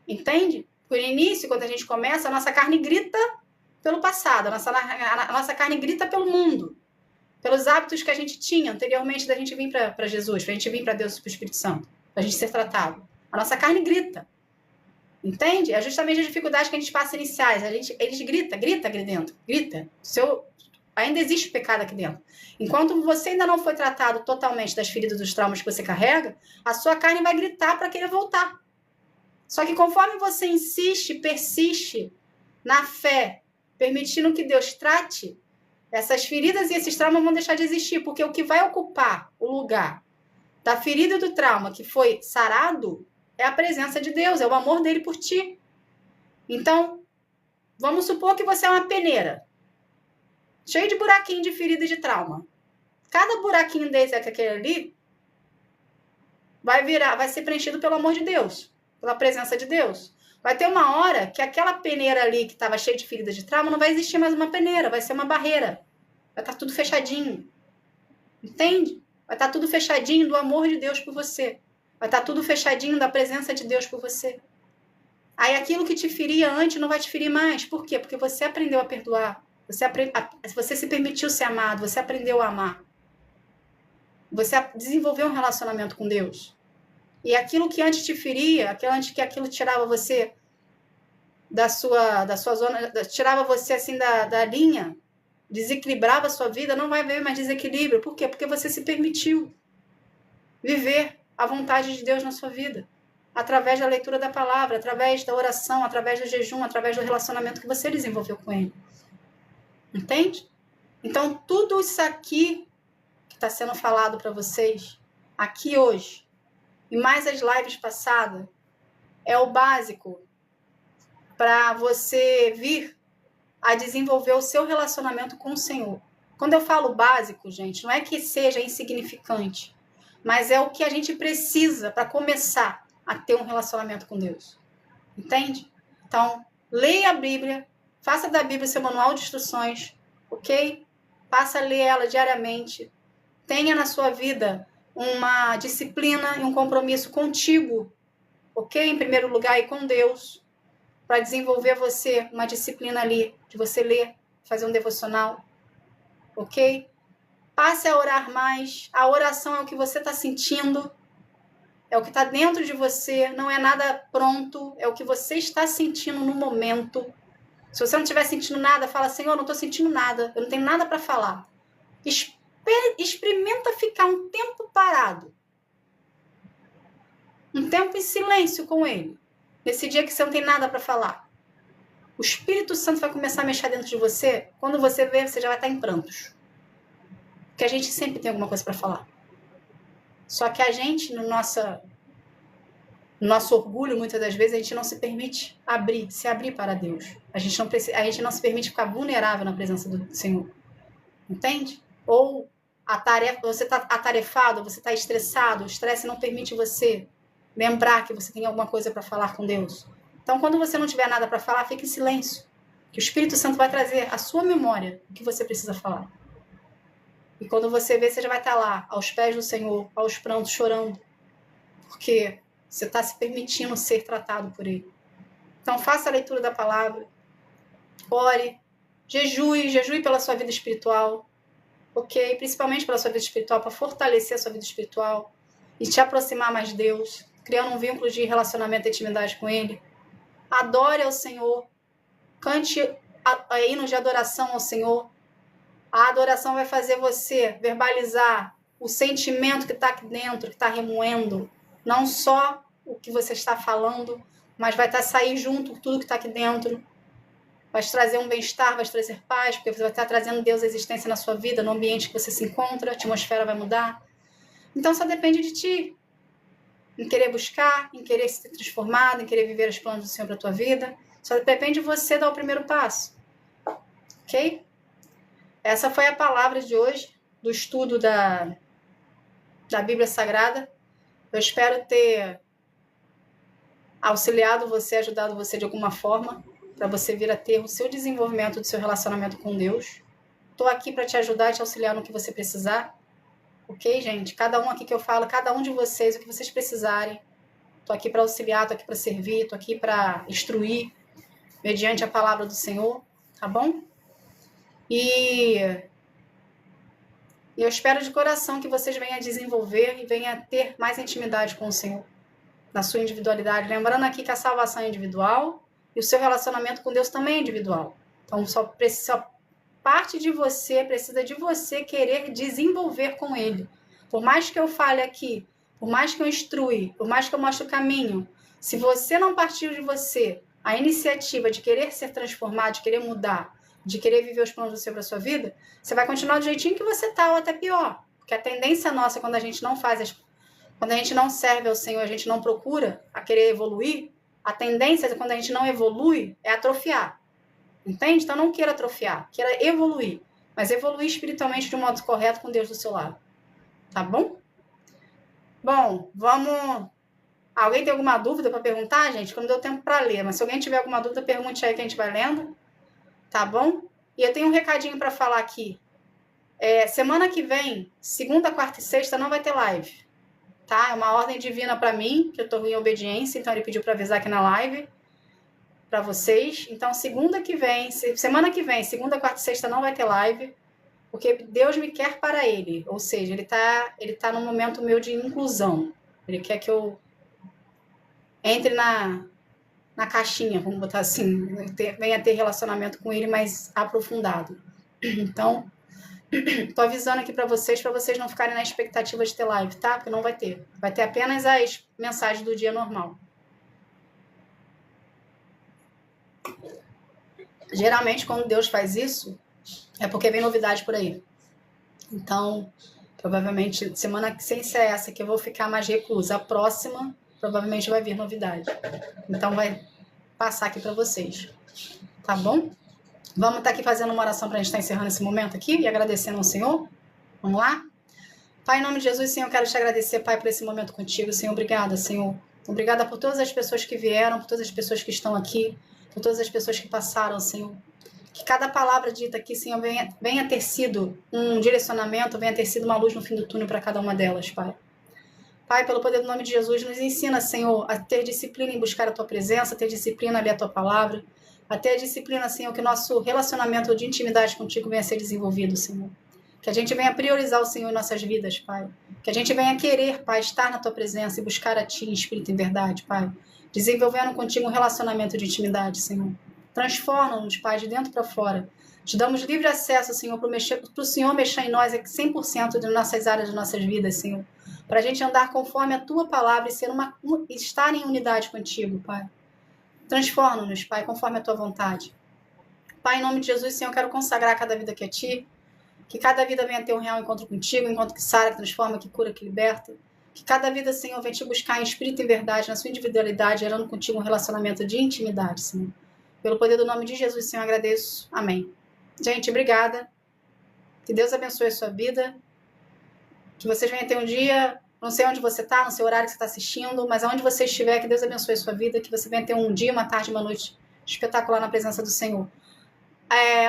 Entende? Por início, quando a gente começa, a nossa carne grita pelo passado, a nossa carne grita pelo mundo, pelos hábitos que a gente tinha anteriormente da gente vir para Jesus, para a gente vir para Deus e para o Espírito Santo, para a gente ser tratado. A nossa carne grita. Entende? É justamente as dificuldades que a gente passa iniciais. Eles grita aqui dentro. Grita. Ainda existe pecado aqui dentro. Enquanto você ainda não foi tratado totalmente das feridas, dos traumas que você carrega, a sua carne vai gritar para querer voltar. Só que conforme você insiste, persiste na fé, permitindo que Deus trate, essas feridas e esses traumas vão deixar de existir, porque o que vai ocupar o lugar da ferida e do trauma que foi sarado é a presença de Deus, é o amor dele por ti. Então, vamos supor que você é uma peneira, cheio de buraquinho de ferida e de trauma. Cada buraquinho desse aquele ali vai ser preenchido pelo amor de Deus, pela presença de Deus. Vai ter uma hora que aquela peneira ali que estava cheia de ferida de trauma não vai existir mais uma peneira, vai ser uma barreira. Vai estar tudo fechadinho. Entende? Vai estar tudo fechadinho do amor de Deus por você. Vai estar tudo fechadinho da presença de Deus por você. Aí aquilo que te feria antes não vai te ferir mais. Por quê? Porque você aprendeu a perdoar. Você se permitiu ser amado. Você aprendeu a amar. Você desenvolveu um relacionamento com Deus. E aquilo que antes te feria, aquilo tirava você da sua zona, tirava você assim da linha, desequilibrava a sua vida, não vai haver mais desequilíbrio. Por quê? Porque você se permitiu viver a vontade de Deus na sua vida. Através da leitura da palavra, através da oração, através do jejum, através do relacionamento que você desenvolveu com ele. Entende? Então, tudo isso aqui que está sendo falado para vocês, aqui hoje, e mais as lives passadas, é o básico para você vir a desenvolver o seu relacionamento com o Senhor. Quando eu falo básico, gente, não é que seja insignificante, mas é o que a gente precisa para começar a ter um relacionamento com Deus. Entende? Então, leia a Bíblia, faça da Bíblia seu manual de instruções, ok? Passa a ler ela diariamente. Tenha na sua vida uma disciplina e um compromisso contigo, ok? Em primeiro lugar, e com Deus, para desenvolver você uma disciplina ali, de você ler, fazer um devocional, ok? Passe a orar mais. A oração é o que você está sentindo, é o que está dentro de você, não é nada pronto, é o que você está sentindo no momento. Se você não estiver sentindo nada, fala, Senhor, eu não estou sentindo nada, eu não tenho nada para falar. Experimenta ficar um tempo parado, um tempo em silêncio com ele, nesse dia que você não tem nada para falar. O Espírito Santo vai começar a mexer dentro de você, quando você vê, você já vai estar em prantos. Porque a gente sempre tem alguma coisa para falar. Só que a gente, no nossa No nosso orgulho, muitas das vezes, a gente não se permite se abrir para Deus. A gente não se permite ficar vulnerável na presença do Senhor. Entende? Ou você está atarefado, você está estressado, o estresse não permite você lembrar que você tem alguma coisa para falar com Deus. Então, quando você não tiver nada para falar, fique em silêncio. Que o Espírito Santo vai trazer à sua memória o que você precisa falar. E quando você vê, você já vai estar lá, aos pés do Senhor, aos prantos, chorando. Porque você está se permitindo ser tratado por Ele. Então, faça a leitura da palavra. Ore. Jejue pela sua vida espiritual. Ok? Principalmente pela sua vida espiritual, para fortalecer a sua vida espiritual e te aproximar mais de Deus, criando um vínculo de relacionamento e intimidade com Ele. Adore ao Senhor. Cante hinos de adoração ao Senhor. A adoração vai fazer você verbalizar o sentimento que está aqui dentro, que está remoendo. Não só o que você está falando, mas vai sair junto tudo que está aqui dentro. Vai te trazer um bem-estar, vai te trazer paz, porque você vai estar trazendo Deus à existência na sua vida, no ambiente que você se encontra, a atmosfera vai mudar. Então só depende de ti. Em querer buscar, em querer ser transformado, em querer viver os planos do Senhor para a tua vida. Só depende de você dar o primeiro passo. Ok? Essa foi a palavra de hoje, do estudo da Bíblia Sagrada. Eu espero ter auxiliado você, ajudado você de alguma forma, para você vir a ter o seu desenvolvimento do seu relacionamento com Deus. Estou aqui para te ajudar, te auxiliar no que você precisar. Ok, gente? Cada um aqui que eu falo, cada um de vocês, o que vocês precisarem. Estou aqui para auxiliar, estou aqui para servir, estou aqui para instruir, mediante a palavra do Senhor, tá bom? E eu espero de coração que vocês venham a desenvolver e venham a ter mais intimidade com o Senhor, na sua individualidade. Lembrando aqui que a salvação é individual e o seu relacionamento com Deus também é individual. Então, só parte de você precisa de você querer desenvolver com Ele. Por mais que eu fale aqui, por mais que eu instrui, por mais que eu mostre o caminho, se você não partir de você a iniciativa de querer ser transformado, de querer mudar, de querer viver os planos do Senhor para a sua vida, você vai continuar do jeitinho que você está, ou até pior. Porque a tendência nossa, quando a gente não quando a gente não serve ao Senhor, a gente não procura a querer evoluir, a tendência, quando a gente não evolui, é atrofiar. Entende? Então não queira atrofiar, queira evoluir. Mas evoluir espiritualmente de um modo correto com Deus do seu lado. Tá bom? Bom, vamos... Alguém tem alguma dúvida para perguntar, gente? Que não deu tempo para ler, mas se alguém tiver alguma dúvida, pergunte aí que a gente vai lendo. Tá bom? E eu tenho um recadinho para falar aqui. Semana que vem, segunda, quarta e sexta, não vai ter live. Tá? É uma ordem divina para mim, que eu estou em obediência, então ele pediu para avisar aqui na live para vocês. Então, semana que vem, segunda, quarta e sexta, não vai ter live, porque Deus me quer para Ele. Ou seja, Ele tá num momento meu de inclusão. Ele quer que eu entre na caixinha, vamos botar assim, venha ter relacionamento com Ele mais aprofundado. Então, tô avisando aqui para vocês não ficarem na expectativa de ter live, tá? Porque não vai ter. Vai ter apenas as mensagens do dia normal. Geralmente, quando Deus faz isso, é porque vem novidade por aí. Então, provavelmente, semana sem ser essa que eu vou ficar mais reclusa. A próxima, provavelmente, vai vir novidade. Então, vai passar aqui para vocês. Tá bom? Vamos estar aqui fazendo uma oração para a gente estar encerrando esse momento aqui e agradecendo ao Senhor. Vamos lá? Pai, em nome de Jesus, Senhor, eu quero te agradecer, Pai, por esse momento contigo. Senhor, obrigada, Senhor. Obrigada por todas as pessoas que vieram, por todas as pessoas que estão aqui, por todas as pessoas que passaram, Senhor. Que cada palavra dita aqui, Senhor, venha ter sido um direcionamento, venha ter sido uma luz no fim do túnel para cada uma delas, Pai. Pai, pelo poder do nome de Jesus, nos ensina, Senhor, a ter disciplina em buscar a Tua presença, a ter disciplina a ler a Tua palavra, a ter a disciplina, Senhor, que o nosso relacionamento de intimidade contigo venha a ser desenvolvido, Senhor. Que a gente venha priorizar o Senhor em nossas vidas, Pai. Que a gente venha querer, Pai, estar na Tua presença e buscar a Ti em espírito e em verdade, Pai. Desenvolvendo contigo um relacionamento de intimidade, Senhor. Transforma-nos, Pai, de dentro para fora. Te damos livre acesso, Senhor, para o Senhor mexer em nós 100% de nossas áreas, de nossas vidas, Senhor. Para a gente andar conforme a Tua palavra e estar em unidade contigo, Pai. Transforma-nos, Pai, conforme a Tua vontade. Pai, em nome de Jesus, Senhor, eu quero consagrar cada vida aqui a Ti. Que cada vida venha ter um real encontro contigo, um encontro que sara, que transforma, que cura, que liberta. Que cada vida, Senhor, venha te buscar em espírito e verdade, na sua individualidade, gerando contigo um relacionamento de intimidade, Senhor. Pelo poder do nome de Jesus, Senhor, agradeço. Amém. Gente, obrigada. Que Deus abençoe a sua vida. Que vocês venham ter um dia, não sei onde você está, não sei o horário que você está assistindo, mas aonde você estiver, que Deus abençoe a sua vida, que você venha ter um dia, uma tarde, uma noite espetacular na presença do Senhor.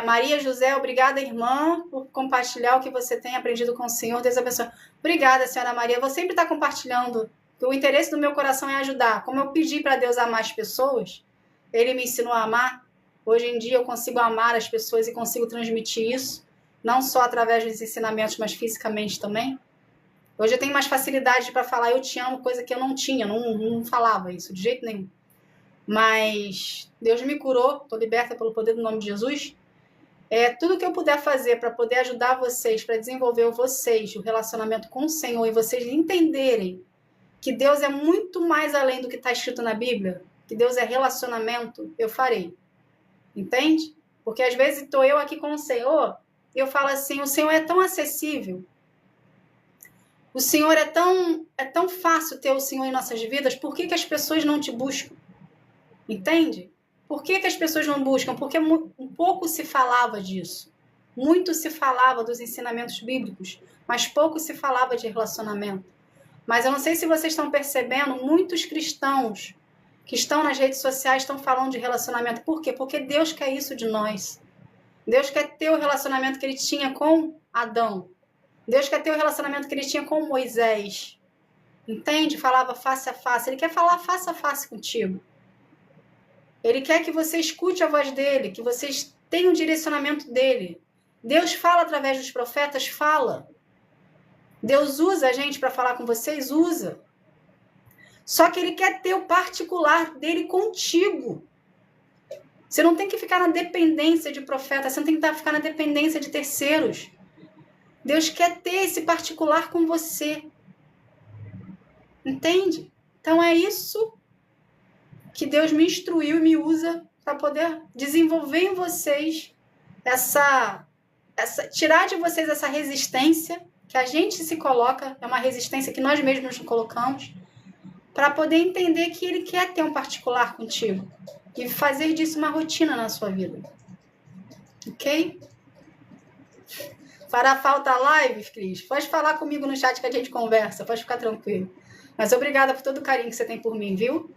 Maria José, obrigada, irmã, por compartilhar o que você tem aprendido com o Senhor. Deus abençoe. Obrigada, senhora Maria. Vou sempre estar compartilhando, porque o interesse do meu coração é ajudar. Como eu pedi para Deus amar as pessoas, Ele me ensinou a amar. Hoje em dia eu consigo amar as pessoas e consigo transmitir isso, não só através dos ensinamentos, mas fisicamente também. Hoje eu tenho mais facilidade para falar eu te amo, coisa que eu não tinha, não falava isso de jeito nenhum. Mas Deus me curou, estou liberta pelo poder do nome de Jesus. Tudo que eu puder fazer para poder ajudar vocês, para desenvolver vocês, o relacionamento com o Senhor, e vocês entenderem que Deus é muito mais além do que está escrito na Bíblia, que Deus é relacionamento, eu farei. Entende? Porque às vezes estou eu aqui com o Senhor, e eu falo assim, o Senhor é tão acessível, o Senhor é tão fácil ter o Senhor em nossas vidas, por que as pessoas não te buscam? Entende? Por que as pessoas não buscam? Porque um pouco se falava disso. Muito se falava dos ensinamentos bíblicos, mas pouco se falava de relacionamento. Mas eu não sei se vocês estão percebendo, muitos cristãos que estão nas redes sociais estão falando de relacionamento. Por quê? Porque Deus quer isso de nós. Deus quer ter o relacionamento que Ele tinha com Adão. Deus quer ter o relacionamento que Ele tinha com Moisés. Entende? Falava face a face. Ele quer falar face a face contigo. Ele quer que você escute a voz dele, que vocês tenham o direcionamento dele. Deus fala através dos profetas, fala. Deus usa a gente para falar com vocês, usa. Só que ele quer ter o particular dele contigo. Você não tem que ficar na dependência de profeta, você não tem que ficar na dependência de terceiros. Deus quer ter esse particular com você. Entende? Então é isso que Deus me instruiu e me usa para poder desenvolver em vocês tirar de vocês essa resistência que a gente se coloca, é uma resistência que nós mesmos nos colocamos, para poder entender que Ele quer ter um particular contigo e fazer disso uma rotina na sua vida. Ok? Fará falta a live, Cris? Pode falar comigo no chat que a gente conversa, pode ficar tranquilo. Mas obrigada por todo o carinho que você tem por mim, viu?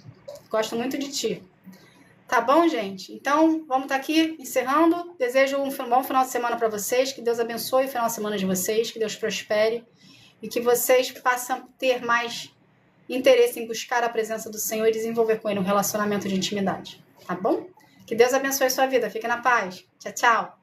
Gosto muito de ti. Tá bom, gente? Então, vamos estar aqui encerrando. Desejo um bom final de semana para vocês. Que Deus abençoe o final de semana de vocês. Que Deus prospere. E que vocês possam ter mais interesse em buscar a presença do Senhor e desenvolver com Ele um relacionamento de intimidade. Tá bom? Que Deus abençoe a sua vida. Fique na paz. Tchau, tchau.